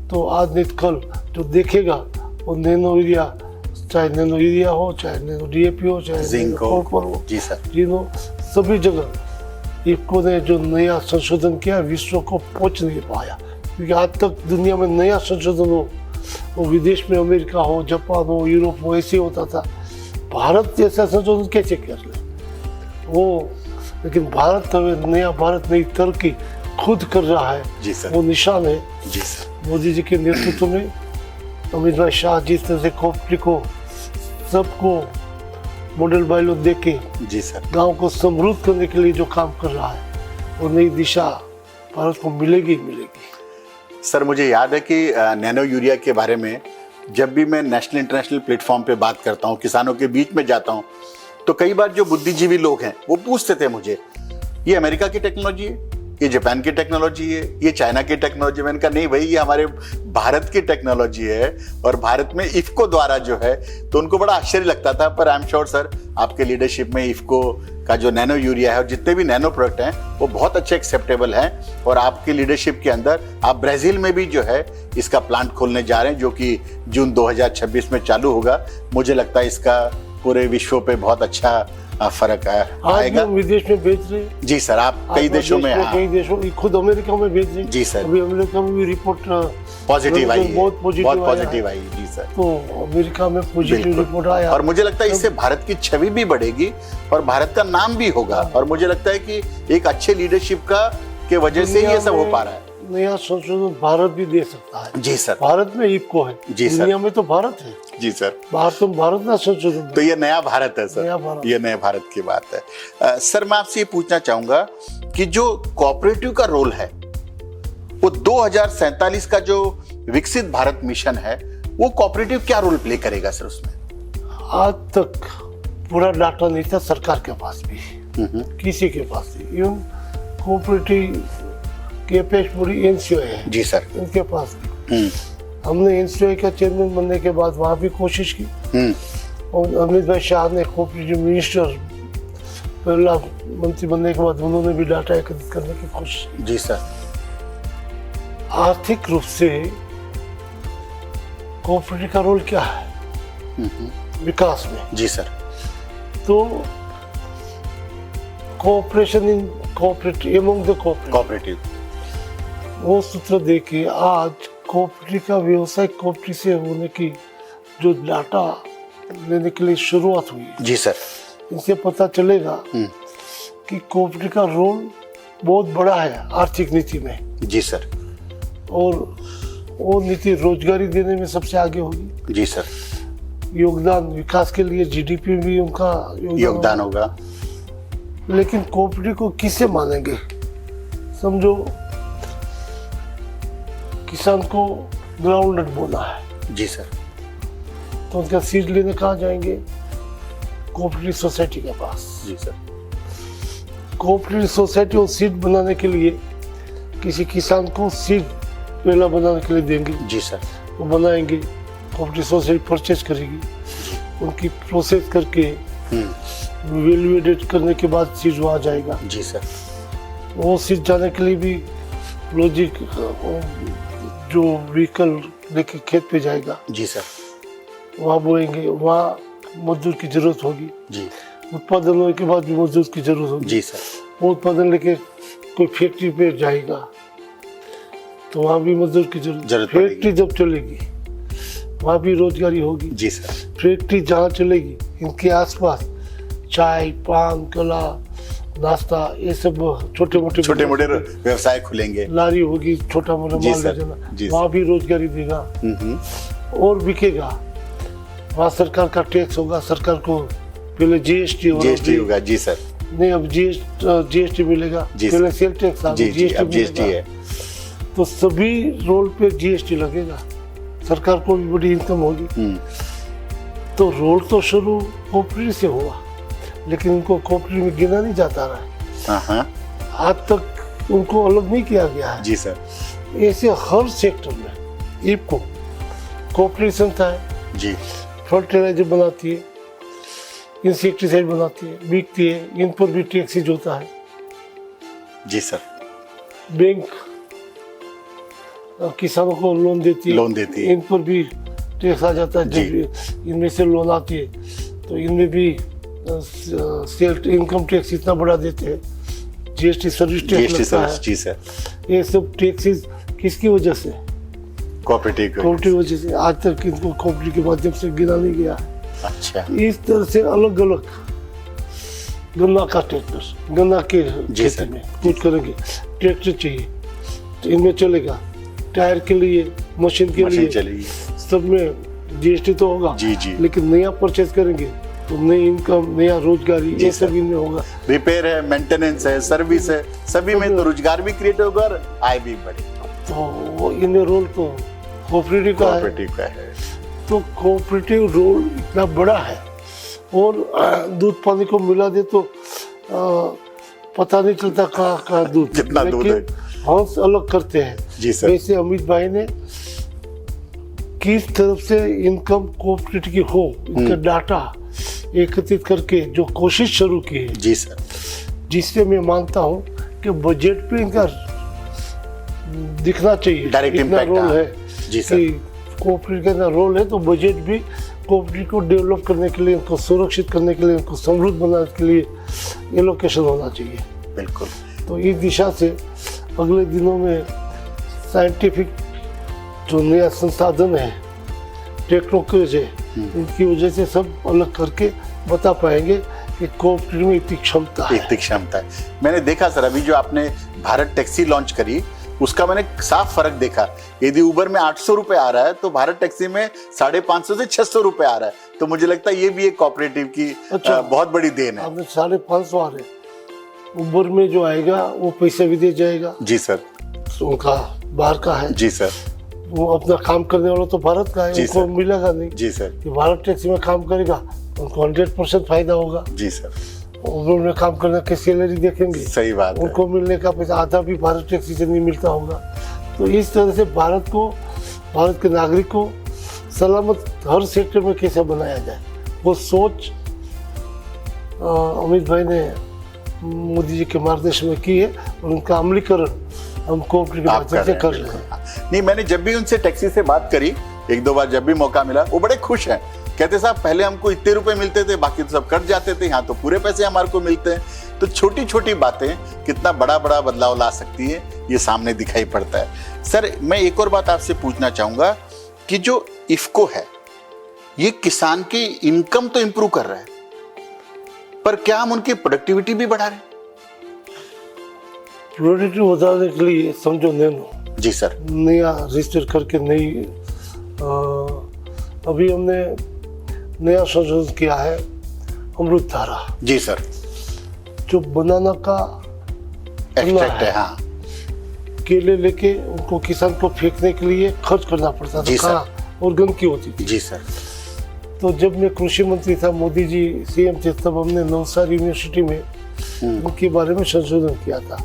Speaker 2: तो आज नहीं कल जो देखेगा वो नैनो यूरिया, चाहे नैनो यूरिया हो, चाहे नैनो DAP हो, चाहे
Speaker 1: जिंक
Speaker 2: हो,
Speaker 1: जी सर,
Speaker 2: सभी जगह इफको ने जो नया संशोधन किया विश्व को पहुंच नहीं पाया, क्योंकि आज तक दुनिया में नया संशोधन हो, वो विदेश में अमेरिका हो, जापान हो, यूरोप हो, ऐसे होता था। भारत जैसा संशोधन कैसे कर ले वो, लेकिन भारत नया भारत नई तरक्की खुद कर रहा है। जी सर। वो निशान है। जी सर। मोदी जी के नेतृत्व में अमित भाई शाह जिस तरह से कोऑपरेटिव को सबको मॉडल बाइलो दे के, जी सर, गांव को समृद्ध करने के लिए जो काम कर रहा है, वो नई दिशा भारत को मिलेगी।
Speaker 1: सर, मुझे याद है कि नैनो यूरिया के बारे में जब भी मैं नेशनल इंटरनेशनल प्लेटफॉर्म पे बात करता हूँ, किसानों के बीच में जाता हूँ, तो कई बार जो बुद्धिजीवी लोग हैं वो पूछते थे मुझे, ये अमेरिका की टेक्नोलॉजी है, ये जापान की टेक्नोलॉजी है, ये चाइना की टेक्नोलॉजी है। मैंने कहा नहीं भाई, ये हमारे भारत की टेक्नोलॉजी है और भारत में इफको द्वारा जो है, तो उनको बड़ा आश्चर्य लगता था। पर आई एम श्योर सर, आपके लीडरशिप में इफको का जो नैनो यूरिया है और जितने भी नैनो प्रोडक्ट हैं वो बहुत अच्छे एक्सेप्टेबल हैं, और आपकी लीडरशिप के अंदर आप ब्राज़ील में भी जो है इसका प्लांट खोलने जा रहे हैं, जो कि जून 2026 में चालू होगा। मुझे लगता है इसका पूरे विश्व पे बहुत अच्छा फर्क आएगा।
Speaker 2: विदेश में भेज रहे हैं।
Speaker 1: जी सर, आप कई देशों में,
Speaker 2: कई देशों, खुद अमेरिका में भेज रहे हैं।
Speaker 1: जी सर।
Speaker 2: अभी अमेरिका में भी रिपोर्ट
Speaker 1: पॉजिटिव आई,
Speaker 2: बहुत
Speaker 1: पॉजिटिव आई। जी सर।
Speaker 2: तो अमेरिका में पॉजिटिव रिपोर्ट आया,
Speaker 1: और मुझे लगता है इससे भारत की छवि भी बढ़ेगी और भारत का नाम भी होगा। और मुझे लगता है कि एक अच्छे लीडरशिप का के वजह से ये सब हो पा रहा है।
Speaker 2: नया संशोधन भारत भी दे सकता है।
Speaker 1: जी सर।
Speaker 2: भारत में इफको है।
Speaker 1: जी सर।
Speaker 2: दुनिया में तो भारत है।
Speaker 1: जी सर।
Speaker 2: भारत ना संशोधन,
Speaker 1: तो ये नया भारत है सर, ये नया भारत की बात है। सर, मैं आपसे ये पूछना चाहूंगा कि जो कोऑपरेटिव का रोल है, वो 2047 का जो विकसित भारत मिशन है, वो कोऑपरेटिव क्या रोल प्ले करेगा सर उसमें?
Speaker 2: आज तक पूरा डाटा नहीं था सरकार के पास भी, किसी के पास नहीं। इवन कोऑपरेटिव के पेश पूरी NCO है।
Speaker 1: जी सर।
Speaker 2: उनके पास भी हमने इंस्टीट्यूट का चेयरमैन बनने के बाद वहाँ भी कोशिश की और अमित भाई शाह ने कोऑपरेटिव मिनिस्टर पहला मंत्री बनने के बाद उन्होंने भी डाटा एकत्रित करने की कोशिश की।
Speaker 1: जी सर।
Speaker 2: आर्थिक रूप से कोऑपरेटिव का रोल क्या है विकास में?
Speaker 1: जी सर।
Speaker 2: तो cooperation in cooperative among the
Speaker 1: cooperative
Speaker 2: वो सूत्र देके आज कोऑपरेटिव का व्यवसाय कोऑपरेटिव से होने की जो डाटा लेने के लिए शुरुआत हुई है,
Speaker 1: जी सर,
Speaker 2: इनसे पता चलेगा कि कोऑपरेटिव का रोल बहुत बड़ा है आर्थिक नीति में।
Speaker 1: जी सर।
Speaker 2: और वो नीति रोजगारी देने में सबसे आगे होगी।
Speaker 1: जी सर।
Speaker 2: योगदान विकास के लिए जीडीपी में भी उनका
Speaker 1: योगदान होगा।
Speaker 2: लेकिन कोऑपरेटिव को किसे मानेंगे? समझो किसान को ग्राउंड नट बोना है।
Speaker 1: जी सर।
Speaker 2: तो उनका सीड लेने कहाँ जाएंगे? कोऑपरेटिव सोसाइटी के पास।
Speaker 1: जी सर।
Speaker 2: कोऑपरेटिव सोसाइटी और सीड बनाने के लिए किसी किसान को सीड पहला बनाने के लिए देंगे।
Speaker 1: जी सर।
Speaker 2: वो बनाएंगे, कोऑपरेटिव सोसाइटी परचेज करेगी, उनकी प्रोसेस करके वैल्यू एडेड करने के बाद सीड वहाँ जाएगा।
Speaker 1: जी सर।
Speaker 2: वो सीड जाने के लिए भी लॉजिक जो व्हीकल लेके खेत पे जाएगा।
Speaker 1: जी सर।
Speaker 2: वहाँ बोएंगे, वहाँ मजदूर की जरूरत होगी।
Speaker 1: जी।
Speaker 2: उत्पादन होने के बाद भी मजदूर की जरूरत होगी।
Speaker 1: जी सर।
Speaker 2: वो उत्पादन लेके कोई फैक्ट्री पे जाएगा तो वहाँ भी मजदूर की जरूरत। फैक्ट्री जब चलेगी वहाँ भी रोजगारी होगी।
Speaker 1: जी सर।
Speaker 2: फैक्ट्री जहाँ चलेगी इनके आसपास चाय, पान, कला, नाश्ता, ये सब छोटे मोटे
Speaker 1: व्यवसाय खुलेंगे।
Speaker 2: लारी होगी, छोटा मोटा माल ले जाना, वहाँ भी रोजगारी देगा और बिकेगा। वहाँ सरकार का टैक्स होगा, सरकार को पहले जीएसटी
Speaker 1: होगा। जी सर।
Speaker 2: नहीं, अब जीएसटी मिलेगा, पहले सेल टैक्स था, जीएसटी है। तो सभी रोल पे जीएसटी लगेगा, सरकार को भी बड़ी इनकम होगी। तो रोल तो शुरू कोऑपरेटिव से हुआ, लेकिन उनको कोऑपरेटिव में गिना नहीं जाता रहा है। आज तक उनको अलग नहीं किया गया है।
Speaker 1: जी सर।
Speaker 2: ऐसे हर सेक्टर में इफको कोऑपरेटिव संस्था है।
Speaker 1: जी।
Speaker 2: फर्टिलाइजर बनाती है, इंसेक्टिसाइड बनाती है, बिकती है, इन पर भी टैक्सेज होता है।
Speaker 1: जी सर।
Speaker 2: बैंक किसानों को लोन देती है, इन पर भी टैक्स आ जाता है। जब इनमें से लोन आती है तो इनमें भी सेल इनकम टैक्स इतना बढ़ा देते हैं, जीएसटी सर्विस टैक्स लगता है।
Speaker 1: जी सर।
Speaker 2: ये सब टैक्सेस किसकी वजह से? कोऑपरेटिव वजह से। आज तक इनको कोऑपरेटिव के माध्यम से गिना नहीं गया है।
Speaker 1: अच्छा।
Speaker 2: इस तरह से अलग अलग गन्ना का ट्रैक्टर, गन्ना के खेती में कुछ करेंगे, ट्रैक्टर चाहिए तो इनमें चलेगा, टायर के लिए, मशीन के लिए, सब में जीएसटी तो होगा।
Speaker 1: जी।
Speaker 2: लेकिन नया परचेज करेंगे तो नई इनकम, नया रोजगारी, ये सब इनमें होगा।
Speaker 1: रिपेयर है, मेंटेनेंस है, सर्विस है, सभी में तो रोजगार भी क्रिएट होगा और आय भी बढ़ेगी।
Speaker 2: तो इनमें रोल तो कोऑपरेटिव का है। तो कोऑपरेटिव रोल इतना बड़ा है और दूध पानी को मिला दे तो पता नहीं चलता कहाँ दूध,
Speaker 1: कितना दूध है।
Speaker 2: हंस अलग करते हैं।
Speaker 1: जी सर।
Speaker 2: वैसे अमित भाई ने किस तरफ से इनकम कोऑपरेटिव की हो, इनका डाटा एकत्रित करके जो कोशिश शुरू की है।
Speaker 1: जी सर।
Speaker 2: जिससे मैं मानता हूँ कि बजट पे इनका दिखना चाहिए,
Speaker 1: डायरेक्ट इम्पैक्ट
Speaker 2: रोल है।
Speaker 1: जी सर।
Speaker 2: कि कोऑपरेटिव का रोल है तो बजट भी कोऑपरेटिव को डेवलप करने के लिए, उनको सुरक्षित करने के लिए, उनको समृद्ध बनाने के लिए एलोकेशन होना चाहिए।
Speaker 1: बिल्कुल।
Speaker 2: तो इस दिशा से अगले दिनों में साइंटिफिक जो नया संसाधन है, टेक्नोलॉजी है, इनकी वजह से सब अलग करके बता पाएंगे कि कोऑपरेटिव में इतनी क्षमता है।
Speaker 1: मैंने देखा सर, अभी जो आपने भारत टैक्सी लॉन्च करी उसका मैंने साफ फर्क देखा। यदि उबर में 800 रुपए आ रहा है तो भारत टैक्सी में 550 से 600 रुपए आ रहा है। तो मुझे लगता है ये भी एक कोऑपरेटिव की बहुत बड़ी देन है।
Speaker 2: अब 550 आ रहे, उबर में जो आएगा वो पैसा भी दे जाएगा।
Speaker 1: जी सर।
Speaker 2: तो उनका बाहर का है।
Speaker 1: जी सर।
Speaker 2: वो अपना काम करने वाला तो भारत का है, उनको मिलेगा नहीं।
Speaker 1: जी सर।
Speaker 2: कि भारत टैक्सी में काम करेगा उनको 100% फायदा होगा।
Speaker 1: जी सर।
Speaker 2: उबर में काम करने की सैलरी देखेंगे,
Speaker 1: सही बात है।
Speaker 2: उनको मिलने का पैसा आधा भी भारत टैक्सी से नहीं मिलता होगा। तो इस तरह से भारत को भारत के नागरिक को सलामत हर सेक्टर में कैसे बनाया जाए, वो सोच अमित भाई ने मोदी जी के मार्गदर्शन में की है और उनका अमलीकरण हम कोऑपरेटिव के माध्यम से कर रहे हैं।
Speaker 1: नहीं, मैंने जब भी उनसे टैक्सी से बात करी, एक दो बार जब भी मौका मिला, वो बड़े खुश हैं। कहते साहब पहले हमको इतने रुपए मिलते थे, बाकी तो सब कट जाते थे, यहाँ तो पूरे पैसे हमारे को मिलते हैं। तो छोटी छोटी बातें कितना बड़ा बड़ा बदलाव ला सकती है, ये सामने दिखाई पड़ता है। सर, मैं एक और बात आपसे पूछना चाहूंगा कि जो इफ्को है, ये किसान की इनकम तो इंप्रूव कर रहा है, पर क्या हम उनकी प्रोडक्टिविटी भी बढ़ा रहे हैं?
Speaker 2: प्रोडक्टिविटी बढ़ाने के लिए समझो नैनो
Speaker 1: जी सर,
Speaker 2: नया रजिस्टर करके नई अभी हमने नया संशोधन किया है अमृत धारा।
Speaker 1: जी सर,
Speaker 2: जो बनाना का
Speaker 1: एक्सट्रैक्ट है, हाँ
Speaker 2: केले लेके उनको किसान को फेंकने के लिए खर्च करना पड़ता था, कहाँ और गंदगी होती थी।
Speaker 1: जी सर,
Speaker 2: तो जब मैं कृषि मंत्री था, मोदी जी सीएम थे, तब हमने नवसारी यूनिवर्सिटी में उनके बारे में संशोधन किया था।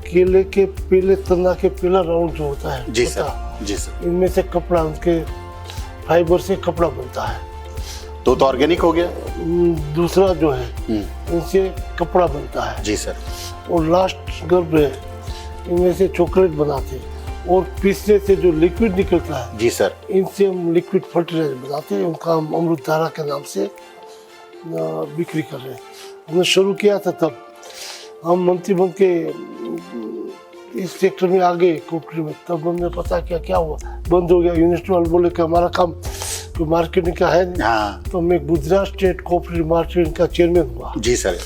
Speaker 2: केले के पहले तना के पहला राउंड जो होता है,
Speaker 1: जी सर, जी सर,
Speaker 2: इनमें से कपड़ा, उनके फाइबर से कपड़ा बनता है,
Speaker 1: तो ऑर्गेनिक हो गया।
Speaker 2: दूसरा जो है इनसे कपड़ा बनता है।
Speaker 1: जी सर,
Speaker 2: और लास्ट गर्भ है, इनमें से चॉकलेट बनाते हैं, और पीसने से जो लिक्विड निकलता है,
Speaker 1: जी सर,
Speaker 2: इनसे हम लिक्विड फर्टिलाइजर बनाते हैं। उनका हम अमृत धारा के नाम से बिक्री कर रहे हैं। हमने शुरू किया था तब हम मंत्री बन के इस सेक्टर में आ गए कोऑपरेटिव में, तब हमने पता किया क्या हुआ, बंद हो गया। यूनिवर्सिटी वाले बोले कि हमारा काम तो मार्केटिंग का है नहीं।
Speaker 1: हाँ।
Speaker 2: तो मैं गुजरात स्टेट कोऑपरेटिव मार्केटिंग का चेयरमैन हुआ।
Speaker 1: जी सर,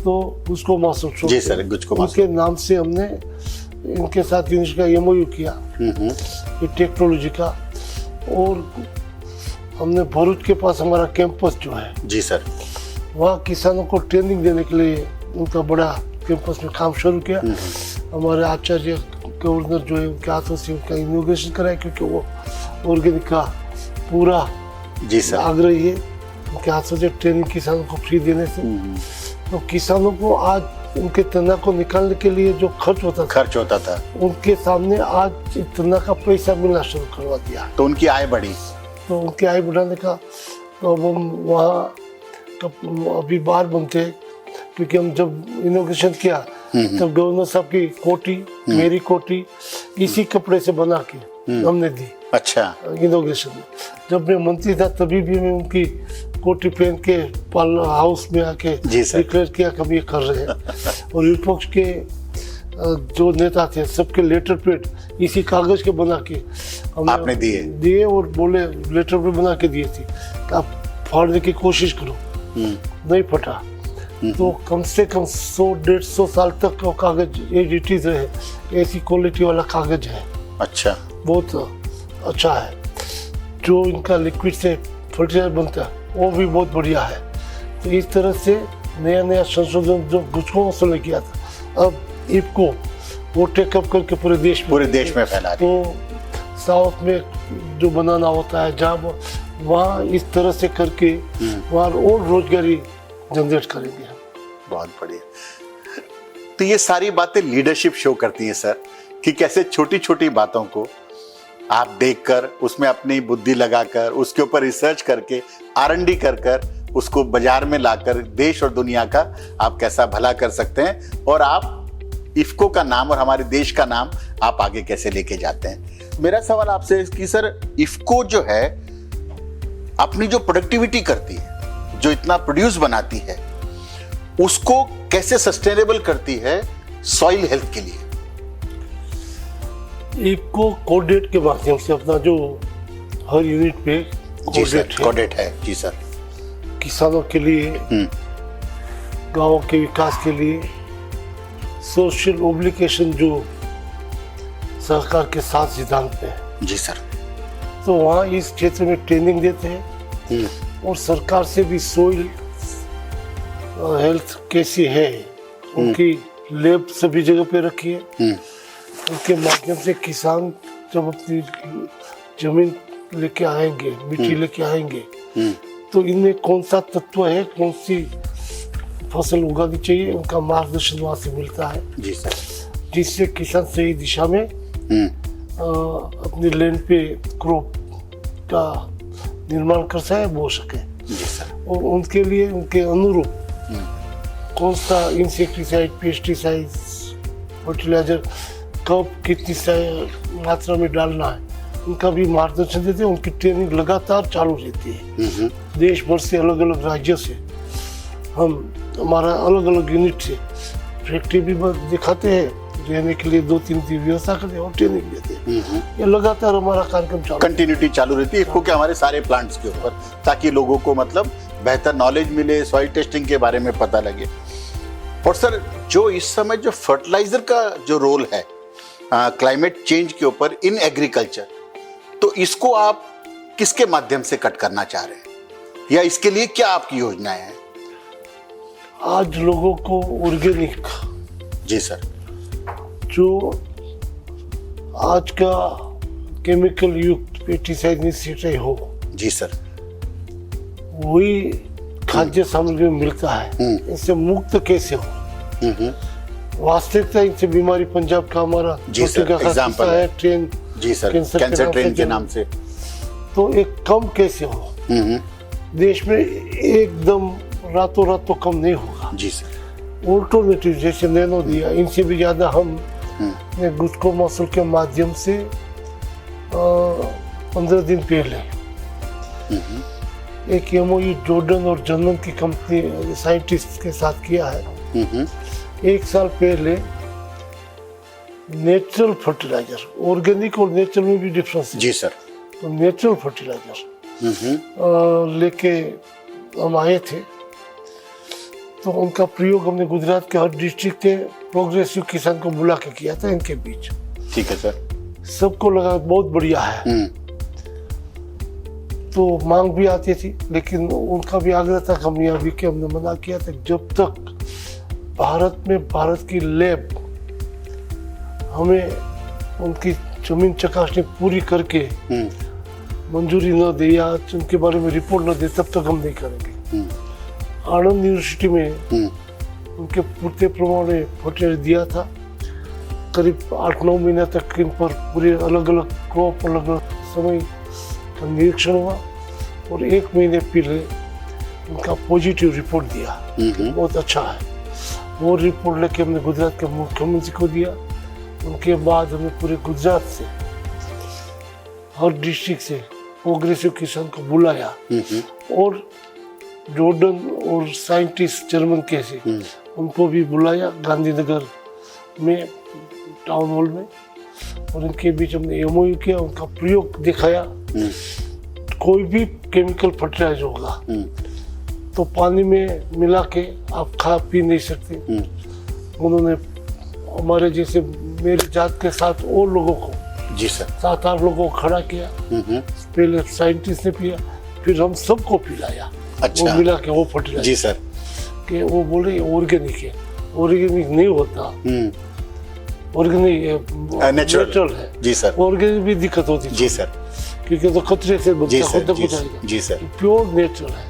Speaker 2: तो उसको मास्टर,
Speaker 1: जी सर, गुजको
Speaker 2: उनके नाम से हमने इनके साथ यूनिवर्सिटी का एमओयू किया ये टेक्नोलॉजी का। और हमने भरूच के पास हमारा कैंपस जो है,
Speaker 1: जी सर,
Speaker 2: वहाँ किसानों को ट्रेनिंग देने के लिए उनका बड़ा कैंपस में काम शुरू किया। हमारे आचार्य गवर्नर जो है, उनके हाथों से उनका इनोग्रेशन कराया, क्योंकि वो ऑर्गेनिक का पूरा
Speaker 1: जी सर,
Speaker 2: आग्रही है। उनके हाथों से ट्रेनिंग किसानों को फ्री देने से, तो किसानों को आज उनके तना को निकालने के लिए जो खर्च होता था, उनके सामने आज तना का पैसा मिलना शुरू करवा दिया।
Speaker 1: तो उनकी आय बढ़ी।
Speaker 2: तो उनकी आय बढ़ाने का, तो अब हम वहाँ अभी बाहर बनते हैं, क्योंकि हम जब इनोग्रेशन किया तब गवर्नर साहब की कोटी, मेरी कोटी इसी कपड़े से बना के हमने दी।
Speaker 1: अच्छा,
Speaker 2: इनोग्रेशन में जब मैं मंत्री था तभी भी मैं उनकी कोटी पहन के पाल हाउस में आके डिक्लेयर किया कि हम ये कर रहे हैं। और विपक्ष के जो नेता थे सबके लेटर पैड इसी कागज के बना के
Speaker 1: आपने दिए
Speaker 2: और बोले लेटर पैड बना के दिए थे कि आप फाड़ने की कोशिश करो। नहीं फटा। तो कम से कम 100-150 साल तक वो कागज एडिटीज रहे, ऐसी क्वालिटी वाला कागज है।
Speaker 1: अच्छा,
Speaker 2: बहुत अच्छा है। जो इनका लिक्विड से फर्टिलाइजर बनता है वो भी बहुत बढ़िया है। तो इस तरह से नया नया संशोधन जो गुजको मसों ने किया था, अब इफ्को वो टेकअप करके पूरे देश में फैला। तो साउथ में जो बनाना होता है, जहाँ वहाँ इस तरह से करके वहाँ और रोजगारी जनरेट करेंगे।
Speaker 1: बहुत बढ़िया। तो ये सारी बातें लीडरशिप शो करती हैं सर, कि कैसे छोटी छोटी बातों को आप देखकर उसमें अपनी बुद्धि लगाकर उसके ऊपर रिसर्च करके R&D कर उसको बाजार में लाकर देश और दुनिया का आप कैसा भला कर सकते हैं, और आप इफ्को का नाम और हमारे देश का नाम आप आगे कैसे लेके जाते हैं। मेरा सवाल आपसे कि सर, इफ्को जो है अपनी जो प्रोडक्टिविटी करती है, जो इतना प्रोड्यूस बनाती है, उसको कैसे सस्टेनेबल करती है सॉइल हेल्थ के लिए?
Speaker 2: इफ्को कोडेट के माध्यम से अपना जो हर यूनिट पे
Speaker 1: कोडेट है। जी सर,
Speaker 2: किसानों के लिए, गांवों के विकास के लिए सोशल ओब्लिगेशन जो सरकार के 7 सिद्धांत पे है।
Speaker 1: जी सर,
Speaker 2: तो वहाँ इस क्षेत्र में ट्रेनिंग देते हैं और सरकार से भी सोइल हेल्थ कैसी है उनकी लैब सभी जगह पे रखी है। उनके माध्यम से किसान जब अपनी जमीन लेके आएंगे, मिट्टी लेके आएंगे, तो इनमें कौन सा तत्व है, कौन सी फसल उगानी चाहिए, उनका मार्गदर्शन वहाँ से मिलता है।
Speaker 1: जी सर,
Speaker 2: जिससे किसान सही दिशा में अपनी लैंड पे क्रॉप का निर्माण कर सके, बो सके।
Speaker 1: जी सर।
Speaker 2: और उनके लिए उनके अनुरूप कौन सा इंसेक्टिसाइड, पेस्टिसाइड, फर्टिलाइजर कब कितनी मात्रा में डालना है, उनका भी मार्गदर्शन देते हैं। उनकी ट्रेनिंग लगातार चालू रहती है। देश भर से, अलग अलग राज्यों से हम, हमारा अलग अलग यूनिट से फैक्ट्री भी दिखाते हैं, रहने के लिए 2-3 दिन व्यवस्था करते हैं और ट्रेनिंग देते हैं। ये लगातार हमारा कार्यक्रम चालू,
Speaker 1: कंटिन्यूटी चालू रहती है इफको के हमारे सारे प्लांट्स के ऊपर, ताकि लोगों को मतलब बेहतर नॉलेज मिले, सॉइल टेस्टिंग के बारे में पता लगे। और सर, जो इस समय जो फर्टिलाइजर का जो रोल है क्लाइमेट चेंज के ऊपर इन एग्रीकल्चर, तो इसको आप किसके माध्यम से कट करना चाह रहे हैं, या इसके लिए क्या आपकी योजनाएं हैं?
Speaker 2: आज लोगों को ऑर्गेनिक,
Speaker 1: जी सर,
Speaker 2: जो आज का केमिकल युक्त पेस्टिसाइड निश्चित हो,
Speaker 1: जी सर,
Speaker 2: वही खाद्य सामग्री में मिलता है, इससे मुक्त कैसे हो? वास्तविकता इनसे बीमारी, पंजाब का हमारा
Speaker 1: जी सर, एग्जाम्पल
Speaker 2: है ट्रेन,
Speaker 1: जी सर, कैंसर ट्रेन के नाम से,
Speaker 2: तो एक कम कैसे हो? देश में एकदम रातों रात तो कम नहीं होगा।
Speaker 1: जी सर।
Speaker 2: ऑल्टरनेटिव जैसे नैनो दिया, इनसे भी ज्यादा हम ने गुस्को महसूल के माध्यम से 15 दिन पहले एक एमओयू जॉर्डन और जर्मन की कंपनी साइंटिस्ट के साथ किया है। 1 साल पहले नेचुरल फर्टिलाइजर, ऑर्गेनिक और नेचुरल में भी डिफरेंस है।
Speaker 1: जी सर।
Speaker 2: तो नेचुरल फर्टिलाइजर लेके हम आए थे, तो उनका प्रयोग हमने गुजरात के हर डिस्ट्रिक्ट के प्रोग्रेसिव किसान को बुला के किया था इनके बीच।
Speaker 1: ठीक है सर।
Speaker 2: सबको लगा बहुत बढ़िया है, तो मांग भी आती थी, लेकिन उनका भी आग्रह था, हम यहाँ भी के हमने मना किया था, जब तक भारत में भारत की लैब हमें उनकी जमीन चकासनी पूरी करके मंजूरी न दे या उनके बारे में रिपोर्ट न दे, तब तक हम नहीं करेंगे। आनंद यूनिवर्सिटी में उनके पूर्ति प्रमाण ने फर्टिलाइजर दिया था। करीब 8-9 महीने तक इन पर पूरे अलग अलग क्रॉप, अलग अलग समय का निरीक्षण हुआ, और 1 महीने पहले उनका पॉजिटिव रिपोर्ट दिया, बहुत अच्छा है। वो रिपोर्ट लेके हमने गुजरात के मुख्यमंत्री को दिया। उनके बाद हमने पूरे गुजरात से, हर डिस्ट्रिक्ट से प्रोग्रेसिव किसान को बुलाया, और जॉर्डन और साइंटिस्ट जर्मन के से उनको भी बुलाया गांधीनगर में टाउन हॉल में, और इनके बीच हमने एमओयू किया, उनका प्रयोग दिखाया। कोई भी केमिकल फर्टिलाइजर होगा तो पानी में मिला के आप खा पी नहीं सकते। उन्होंने हमारे जैसे मेरे जात के साथ और लोगों को,
Speaker 1: जी सर,
Speaker 2: 7-8 लोगों को खड़ा किया। पहले साइंटिस्ट ने पिया, फिर हम सबको पिलाया।
Speaker 1: अच्छा।
Speaker 2: वो मिला के वो फर्टिलाइजर,
Speaker 1: जी सर,
Speaker 2: कि वो बोले ऑर्गेनिक है। ऑर्गेनिक नहीं होता, ऑर्गेनिक नेचुरल है।
Speaker 1: जी सर।
Speaker 2: ऑर्गेनिक भी दिक्कत होती
Speaker 1: जी सर,
Speaker 2: क्योंकि तो खतरे से
Speaker 1: जी सर,
Speaker 2: बचता
Speaker 1: जी सर, जी सर।
Speaker 2: प्योर नेचुरल है।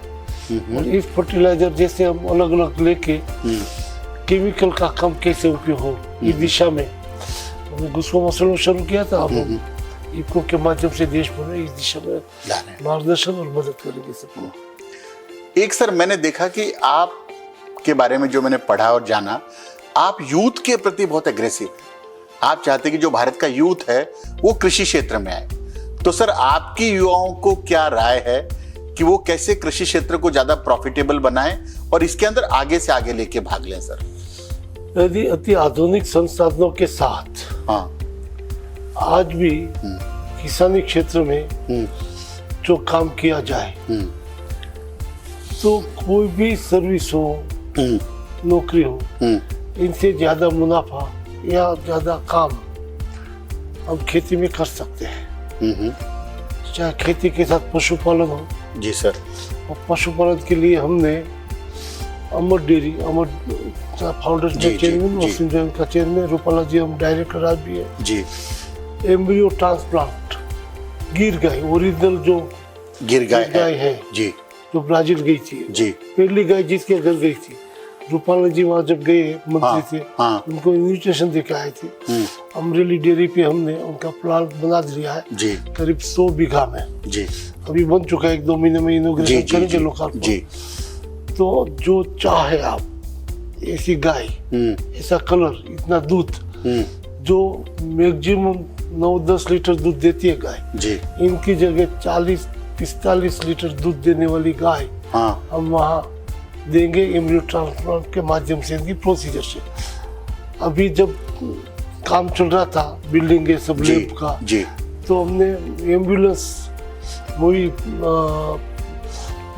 Speaker 2: और इस फर्टिलाइजर जैसे हम अलग अलग लेके केमिकल का कम कैसे उपयोग हो, इस दिशा में हमने गुस्को मसलों शुरू किया था। अब हम इको के माध्यम से देश भर में इस दिशा में मार्गदर्शन और मदद करेंगे सबको।
Speaker 1: एक सर, मैंने देखा कि आप के बारे में जो मैंने पढ़ा और जाना, आप यूथ के प्रति बहुत एग्रेसिव हैं। आप चाहते कि जो भारत का यूथ है वो कृषि क्षेत्र में आए। तो सर, आपकी युवाओं को क्या राय है कि वो कैसे कृषि क्षेत्र को ज्यादा प्रॉफिटेबल बनाएं और इसके अंदर आगे से आगे लेके भाग लें सर?
Speaker 2: यदि अति आधुनिक संसाधनों के साथ आज भी किसानी क्षेत्र में जो काम किया जाए, तो कोई भी सर्विस हो, नौकरी हो, इनसे ज्यादा मुनाफा या ज्यादा काम हम खेती में कर सकते हैं। चाहे खेती के साथ पशुपालन हो।
Speaker 1: जी सर।
Speaker 2: और पशुपालन के लिए हमने अमर डेयरी, अमर फाउंडर चेयरमैन, वसुंधरा का चेयरमैन, रूपाला जी हम डायरेक्टर आज भी है
Speaker 1: जी।
Speaker 2: एम्ब्रियो ट्रांसप्लांट, गिर गाय, ओरिजिनल जो
Speaker 1: गिर गाय
Speaker 2: है
Speaker 1: जी,
Speaker 2: जो ब्राजील गई थी
Speaker 1: जी,
Speaker 2: पहली गाय जिसके घर गई थी, रूपाला जी वहाँ जब गए मंत्री
Speaker 1: हाँ,
Speaker 2: थे,
Speaker 1: हाँ।
Speaker 2: उनको इन्विटेशन दे के आए थे। अमरेली डेयरी पे हमने उनका प्लांट बना दिया है
Speaker 1: जी
Speaker 2: करीब 100 बीघा में।
Speaker 1: जी
Speaker 2: अभी बन चुका है, 1-2 महीने में
Speaker 1: जी
Speaker 2: इनोग्रेशन
Speaker 1: जी
Speaker 2: करेंगे
Speaker 1: जी
Speaker 2: लोकार्पण।
Speaker 1: जी
Speaker 2: तो जो चाहे आप, ऐसी गाय, ऐसा कलर, इतना दूध, जो मैक्सिमम 9-10 लीटर दूध देती है गाय,
Speaker 1: जी
Speaker 2: इनकी जगह 40-45 लीटर दूध देने वाली गाय
Speaker 1: हाँ
Speaker 2: हम वहाँ देंगे एम्ब्रियो ट्रांसप्लांट के माध्यम से, इनकी प्रोसीजर से। अभी जब काम चल रहा था बिल्डिंग ये सब
Speaker 1: जी
Speaker 2: लैब का,
Speaker 1: जी
Speaker 2: तो हमने एम्बुलेंस मूवी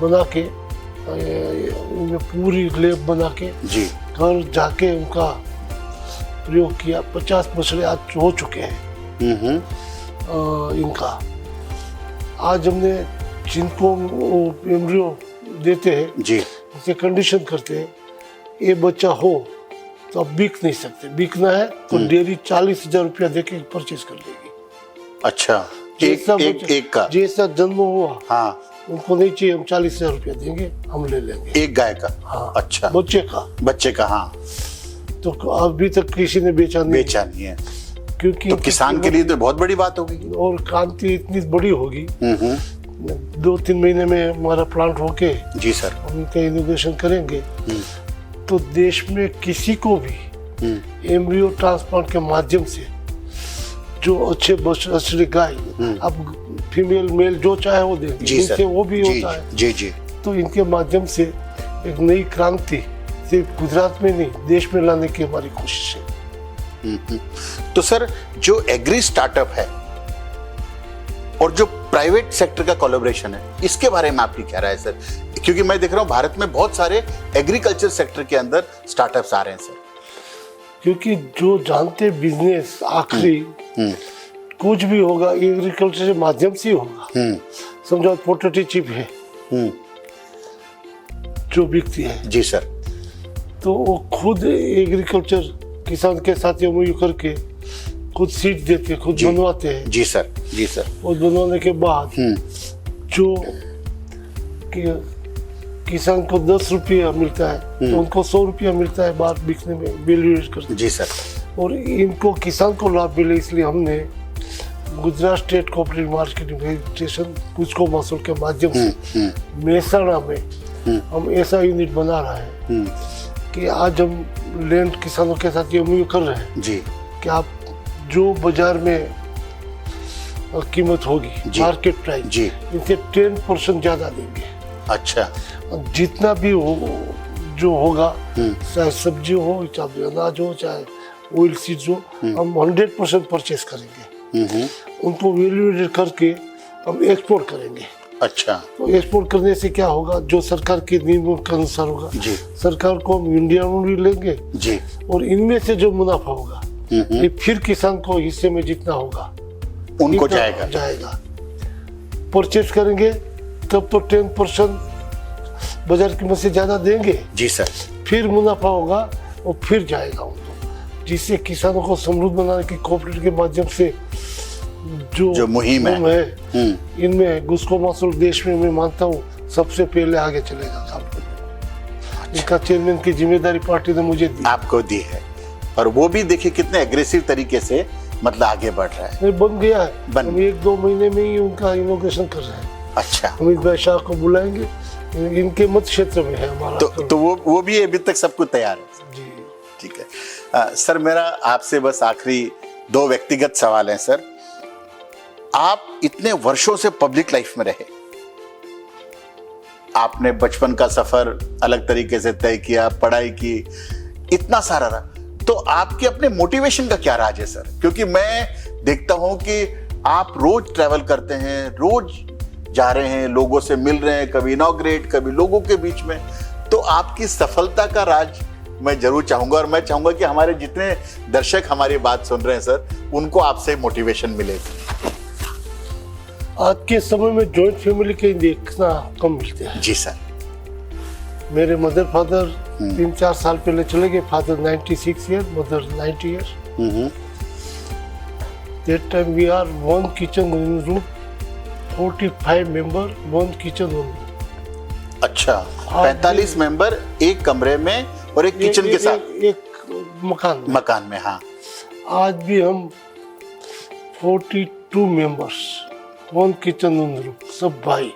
Speaker 2: बना के इनमें पूरी लैब बना के
Speaker 1: जी
Speaker 2: घर जाके उनका प्रयोग किया। 50 मछली आज हो चुके हैं इनका। आज हमने जिनको एम्ब्रियो देते हैं,
Speaker 1: जी
Speaker 2: इसे कंडीशन करते हैं, ये बच्चा हो तो अब बिक नहीं सकते, बिकना है तो डेयरी 40,000 रुपया देके परचेज कर लेगी।
Speaker 1: अच्छा,
Speaker 2: जैसा
Speaker 1: एक का
Speaker 2: जैसा जन्म हुआ,
Speaker 1: हाँ,
Speaker 2: उनको नहीं चाहिए, हम 40,000 रुपया देंगे, हम ले लेंगे।
Speaker 1: एक गाय का?
Speaker 2: हाँ,
Speaker 1: अच्छा,
Speaker 2: बच्चे का।
Speaker 1: हाँ।
Speaker 2: तो अभी तक किसी ने बेचा नहीं है, क्योंकि
Speaker 1: तो किसान के लिए तो बहुत बड़ी बात होगी।
Speaker 2: और क्रांति इतनी बड़ी होगी। 2-3 महीने में हमारा प्लांट होके
Speaker 1: जी सर,
Speaker 2: हम इनका इनोग्रेशन करेंगे, तो देश में किसी को भी एम्ब्रियो ट्रांसप्लांट के माध्यम से जो अच्छे असली गाय, अब फीमेल मेल जो चाहे वो देंगे, इनसे वो भी होता है।
Speaker 1: जी जी।
Speaker 2: तो इनके माध्यम से एक नई क्रांति सिर्फ गुजरात में नहीं, देश में लाने की हमारी कोशिश है।
Speaker 1: तो सर, जो एग्री स्टार्टअप है और जो प्राइवेट सेक्टर का कोलैबोरेशन है, इसके बारे में आपकी क्या राय है सर? क्योंकि मैं देख रहा हूँ भारत में बहुत सारे एग्रीकल्चर सेक्टर के अंदर स्टार्टअप्स आ रहे हैं सर।
Speaker 2: क्योंकि जो जानते बिजनेस आखिरी कुछ भी होगा एग्रीकल्चर के माध्यम से ही होगा। समझो पोटैटो चिप है जो बिकती है,
Speaker 1: जी सर,
Speaker 2: तो वो खुद एग्रीकल्चर किसान के साथ एमओयू करके खुद सीड देते, खुद बनवाते हैं।
Speaker 1: जी सर, जी सर।
Speaker 2: और बनवाने के बाद जो किसान को 10 रुपया मिलता है, तो उनको 100 रुपया मिलता है बाहर बिकने में, वैल्यूएट करते।
Speaker 1: जी सर।
Speaker 2: और इनको किसान को लाभ मिले, इसलिए हमने Gujarat state cooperative marketing federation कुछ महसूल के माध्यम से मेहसाणा में हम ऐसा यूनिट बना रहा है कि आज हम लैंड किसानों के साथ एमओयू कर रहे हैं
Speaker 1: जी,
Speaker 2: कि आप जो बाजार में कीमत होगी, मार्केट प्राइस
Speaker 1: जी,
Speaker 2: इनसे 10% ज्यादा देंगे।
Speaker 1: अच्छा,
Speaker 2: जितना भी हो जो होगा, चाहे सब्जी हो, चाहे अनाज हो, चाहे ऑयल सीड्स हो, हम 100% परचेस करेंगे। उनको वैल्यूएट करके हम एक्सपोर्ट करेंगे।
Speaker 1: अच्छा,
Speaker 2: तो एक्सपोर्ट करने से क्या होगा, जो सरकार के नियमों के अनुसार होगा,
Speaker 1: जी,
Speaker 2: सरकार को हम इंडिया में भी लेंगे
Speaker 1: जी,
Speaker 2: और इनमें से जो मुनाफा होगा ये फिर किसान को हिस्से में जितना होगा
Speaker 1: उनको जाएगा।
Speaker 2: परचेस करेंगे तब तो 10% बाजार कीमत से ज्यादा देंगे।
Speaker 1: जी सर।
Speaker 2: फिर मुनाफा होगा और फिर जाएगा उनको, जिससे किसानों को समृद्ध बनाने की कोऑपरेटिव के माध्यम से जो
Speaker 1: मुहिम है,
Speaker 2: इनमें घुसखोर महसूल देश में मैं मानता हूँ सबसे पहले आगे चलेगा काम करने। इनका चेयरमैन की जिम्मेदारी पार्टी ने मुझे दी,
Speaker 1: आपको दी है, और वो भी देखिए कितने एग्रेसिव तरीके से मतलब आगे बढ़ रहा है।
Speaker 2: बन गया है, हम 1-2 महीने में ही उनका इनोग्रेशन कर रहे हैं।
Speaker 1: अच्छा,
Speaker 2: अमित भाई शाह को बुलाएंगे, इनके मत क्षेत्र में है हमारा।
Speaker 1: तो वो भी अभी तक सब कुछ तैयार है
Speaker 2: जी,
Speaker 1: ठीक है। सर, मेरा आपसे बस आखिरी 2 व्यक्तिगत सवाल हैं सर। आप इतने वर्षों से पब्लिक लाइफ में रहे, आपने बचपन का सफर अलग तरीके से तय किया, पढ़ाई की, इतना सारा रहा, तो आपके अपने मोटिवेशन का क्या राज है सर? क्योंकि मैं देखता हूं कि आप रोज ट्रैवल करते हैं, रोज जा रहे हैं, लोगों से मिल रहे हैं, कभी इनॉग्रेट, कभी लोगों के बीच में, तो आपकी सफलता का राज मैं जरूर चाहूंगा, और मैं चाहूंगा कि हमारे जितने दर्शक हमारी बात सुन रहे हैं सर, उनको आपसे मोटिवेशन मिलेगी।
Speaker 2: आज के समय में जॉइंट फैमिली के देखना कम मिलते हैं।
Speaker 1: जी सर।
Speaker 2: मेरे मदर फादर 3-4 साल पहले चले गए, father 96 year, mother 90 year. That time we are one kitchen room, 45 member, one kitchen room।
Speaker 1: अच्छा, 45 मेंबर एक कमरे में और एक किचन के साथ
Speaker 2: एक
Speaker 1: मकान में। हाँ,
Speaker 2: आज भी हम 42 मेंबर्स, 1 किचन 1 रूम, सब भाई।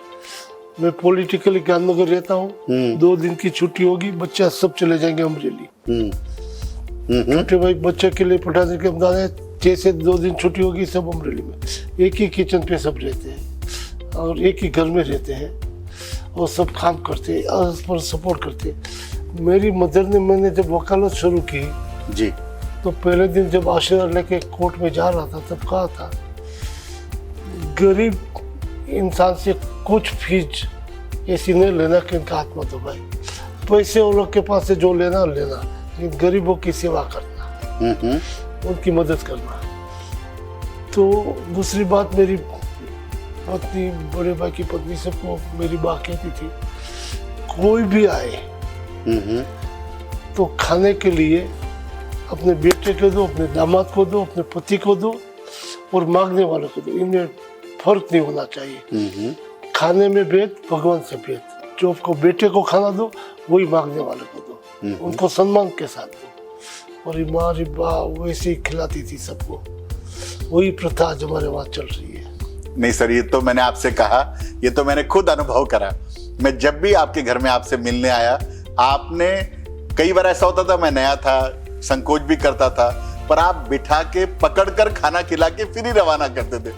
Speaker 2: मैं पॉलिटिकली गांधीनगर रहता हूँ। 2 दिन की छुट्टी होगी, बच्चा सब चले जाएंगे अमरेली। छोटे भाई बच्चे के लिए पढ़ाने के अमदाद है, जैसे 2 दिन छुट्टी होगी सब अमरेली में। एक ही किचन पे सब रहते हैं और एक ही घर में रहते हैं और सब काम करते हैं और उस पर सपोर्ट करते हैं। मेरी मदर ने, मैंने जब वकालत शुरू की
Speaker 1: जी,
Speaker 2: तो पहले दिन जब आशीर्वाद लेके कोर्ट में जा रहा था तब कहा था, गरीब इंसान से कुछ फीस ऐसी नहीं लेना कि इनका आत्मा तो भाई, पैसे उन लोग के पास से जो लेना लेना, लेकिन गरीबों की सेवा करना, उनकी मदद करना। तो दूसरी बात, मेरी पत्नी, बड़े भाई की पत्नी, सबको मेरी माँ कहती थी, कोई भी आए तो खाने के लिए अपने बेटे को दो, अपने दामाद को दो, अपने पति को दो और मांगने वालों को दो, इनमें फर्क नहीं होना चाहिए। खाने में भेद, भगवान से भेद। जो आपको बेटे को खाना दो वही मांगने वाले को दो, उनको सम्मान के साथ दो। और हमारी माँ वैसे ही खिलाती थी सबको, वही प्रथा आज हमारे वहाँ चल रही है।
Speaker 1: नहीं सर, ये तो मैंने आपसे कहा, ये तो मैंने खुद अनुभव करा। मैं जब भी आपके घर में आपसे मिलने आया, आपने, कई बार ऐसा होता था मैं नया था, संकोच भी करता था, पर आप बिठा के पकड़ कर खाना खिला के फिर ही रवाना करते थे।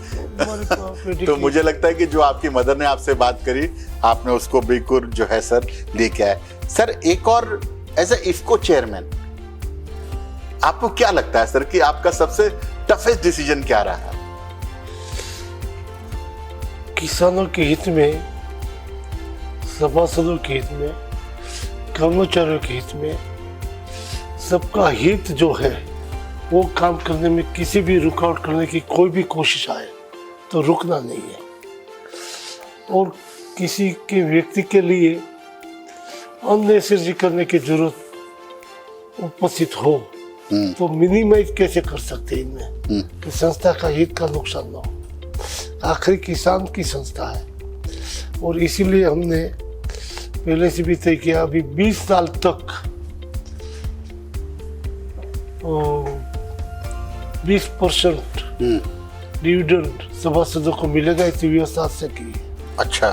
Speaker 1: तो मुझे लगता है कि जो आपकी मदर ने आपसे बात करी, आपने उसको बिल्कुल जो है सर लेके आए। सर, एक और एज ए इफको चेयरमैन आपको क्या लगता है सर कि आपका सबसे टफेस्ट डिसीजन क्या रहा?
Speaker 2: किसानों के हित में, सभासदों के हित में, कर्मचारियों के हित में, सबका हित जो है वो काम करने में किसी भी रुकावट करने की कोई भी कोशिश आए तो रुकना नहीं है। और किसी के व्यक्ति के लिए अननेसेसरी करने की जरूरत उपस्थित हो तो मिनिमाइज कैसे कर सकते हैं इनमें कि संस्था का हित का नुकसान ना हो। आखिरी किसान की संस्था है और इसीलिए हमने पहले से भी तय किया, अभी 20 साल तक 20% डिविडेंड सभासदों को मिलेगा, इस व्यवस्था से की है।
Speaker 1: अच्छा।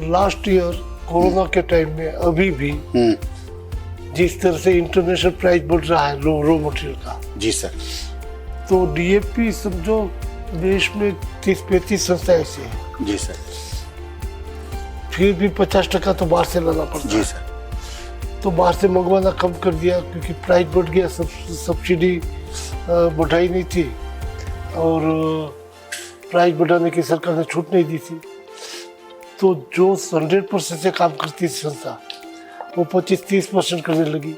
Speaker 2: लास्ट ईयर कोरोना के टाइम में अभी भी जिस तरह से इंटरनेशनल प्राइस बढ़ रहा है रॉ मटेरियल का,
Speaker 1: जी सर,
Speaker 2: तो डीएपी समझो देश में 30-35 संस्था ऐसी है।
Speaker 1: जी सर।
Speaker 2: फिर भी 50% तो बाहर से लाना पड़ता है।
Speaker 1: जी सर।
Speaker 2: तो बाहर से मंगवाना कम कर दिया क्योंकि प्राइस बढ़ गया, सब्सिडी बढ़ाई नहीं थी और प्राइस बढ़ाने की सरकार ने छूट नहीं दी थी। तो जो 100% से काम करती थी संस्था वो 25-30% करने लगी।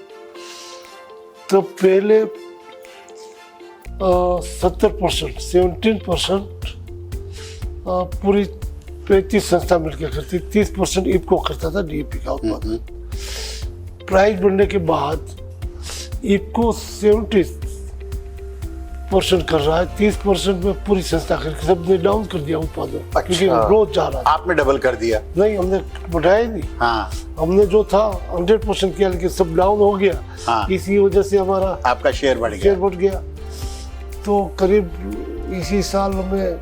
Speaker 2: तो पहले 17%, 17% पूरी 35 संस्था मिलकर करती, 30% इफको करता था डीएपी का उत्पादन। प्राइस बढ़ने के बाद इफको 70% कर रहा है, 30% में पूरी संस्था करके सबने डाउन कर दिया उत्पादन।
Speaker 1: अच्छा।
Speaker 2: क्योंकि ग्रोथ जा रहा था।
Speaker 1: आपने डबल कर दिया?
Speaker 2: नहीं, हमने बढ़ाया नहीं।
Speaker 1: हाँ।
Speaker 2: हमने जो था 100% किया, लेकिन सब डाउन हो गया।
Speaker 1: हाँ।
Speaker 2: इसी वजह से हमारा
Speaker 1: आपका शेयर बढ़ गया।
Speaker 2: तो करीब इसी साल में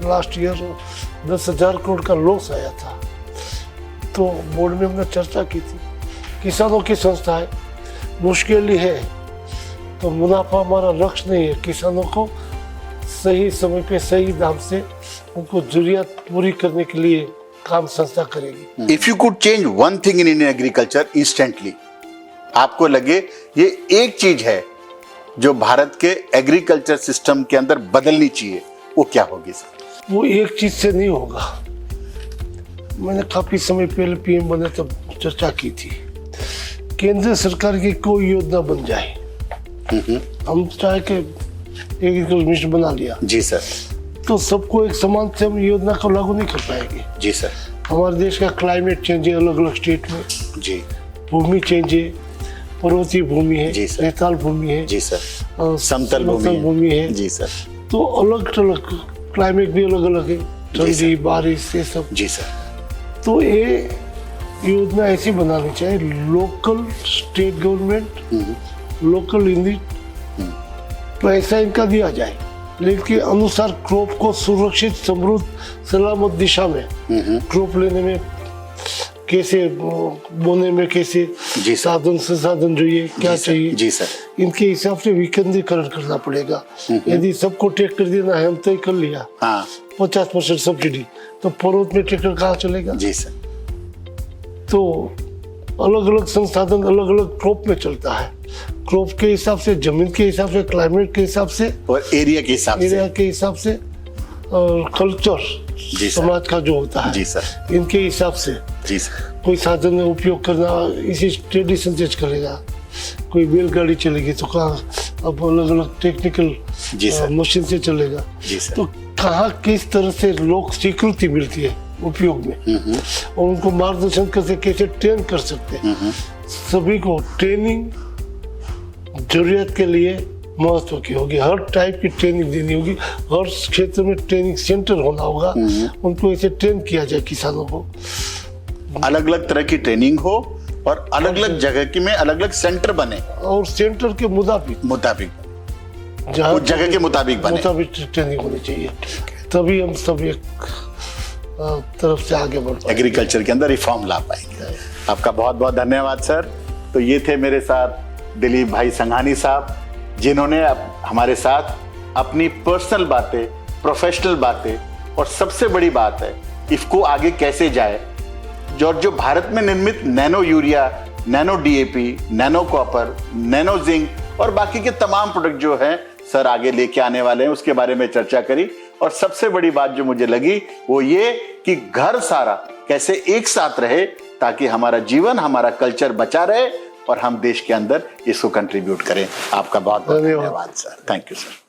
Speaker 2: लास्ट ईयर 10,000 करोड़ का लॉस आया था। तो बोर्ड में हमने चर्चा की थी, किसानों की संस्था है, मुश्किल ही है तो मुनाफा हमारा लक्ष्य नहीं है। किसानों को सही समय पे सही दाम से उनको जरूरत पूरी करने के लिए काम संस्था करेगी।
Speaker 1: If you could change one thing in Indian agriculture instantly, आपको लगे ये एक चीज है जो भारत के एग्रीकल्चर सिस्टम के अंदर बदलनी चाहिए, वो क्या होगी सर?
Speaker 2: वो एक चीज से नहीं होगा। मैंने काफी समय पहले पीएम बने तब चर्चा की थी, केंद्र सरकार की कोई योजना बन जाए, हम चाहे कि एग्रीकल्चर मिशन बना लिया,
Speaker 1: जी सर,
Speaker 2: तो सबको एक समान से हम योजना को लागू नहीं कर पाएंगे।
Speaker 1: जी सर।
Speaker 2: हमारे देश का क्लाइमेट चेंज है अलग अलग स्टेट में,
Speaker 1: जी,
Speaker 2: भूमि चेंज है, पर्वतीय भूमि है,
Speaker 1: जी सर,
Speaker 2: रेताल भूमि है,
Speaker 1: जी सर, समतल भूमि है, जी सर।
Speaker 2: तो अलग अलग क्लाइमेट भी अलग अलग है, ठंडी बारिश ये सब।
Speaker 1: जी सर।
Speaker 2: तो ये योजना ऐसी बनानी चाहिए, local state government, local unit, पैसा इनका दिया जाए, लेकिन के अनुसार क्रॉप को सुरक्षित, समृद्ध, सलामत दिशा में क्रॉप लेने में, कैसे बोने में कैसे साधन संसाधन चाहिए, क्या चाहिए
Speaker 1: जी सर,
Speaker 2: इनके हिसाब से विकेंद्रीकरण करना पड़ेगा। यदि सबको ट्रैक्टर देना है, हम तय कर लिया 50% सब्सिडी, तो पर्वत में ट्रैक्टर कहाँ चलेगा?
Speaker 1: जी सर।
Speaker 2: तो अलग अलग संसाधन अलग अलग क्रॉप में चलता है, क्रॉप के हिसाब से, जमीन के हिसाब से, क्लाइमेट के हिसाब से
Speaker 1: और एरिया के हिसाब से
Speaker 2: और कल्चर समाज का जो होता है
Speaker 1: जी सर,
Speaker 2: इनके हिसाब से
Speaker 1: जी सर।
Speaker 2: कोई साधन में उपयोग करना इसी ट्रेडिशन से करेगा, कोई बैलगाड़ी चलेगी तो कहाँ अब अलग अलग टेक्निकल मशीन से चलेगा।
Speaker 1: जी सर।
Speaker 2: तो कहाँ किस तरह से लोग स्वीकृति मिलती है उपयोग में, और उनको मार्गदर्शन करके कैसे ट्रेन कर सकते हैं। सभी को ट्रेनिंग जरूरत के लिए महत्व की होगी, हर टाइप की ट्रेनिंग देनी होगी, हर क्षेत्र में ट्रेनिंग सेंटर होना होगा, उनको ऐसे ट्रेन किया जाए किसानों को,
Speaker 1: अलग अलग तरह की ट्रेनिंग हो और अलग अलग जगह की में अलग अलग सेंटर बने,
Speaker 2: और सेंटर के मुताबिक
Speaker 1: उस जगह के मुताबिक
Speaker 2: ट्रेनिंग होनी चाहिए, तभी हम सब एक तरफ से आगे बढ़ पाएंगे,
Speaker 1: एग्रीकल्चर के अंदर रिफॉर्म ला पाएंगे। आपका बहुत बहुत धन्यवाद सर। तो ये थे मेरे साथ दिलीप भाई संघानी साहब, जिन्होंने हमारे साथ अपनी पर्सनल बातें, प्रोफेशनल बातें, और सबसे बड़ी बात है इफको आगे कैसे जाए, जो भारत में निर्मित nano urea, nano DAP, nano copper, nano zinc और बाकी के तमाम प्रोडक्ट जो हैं सर आगे लेके आने वाले हैं, उसके बारे में चर्चा करी। और सबसे बड़ी बात जो मुझे लगी वो ये कि घर सारा कैसे एक साथ रहे, ताकि हमारा जीवन, हमारा कल्चर बचा रहे और हम देश के अंदर इसको कंट्रीब्यूट करें। आपका बहुत बहुत धन्यवाद सर। Thank you sir.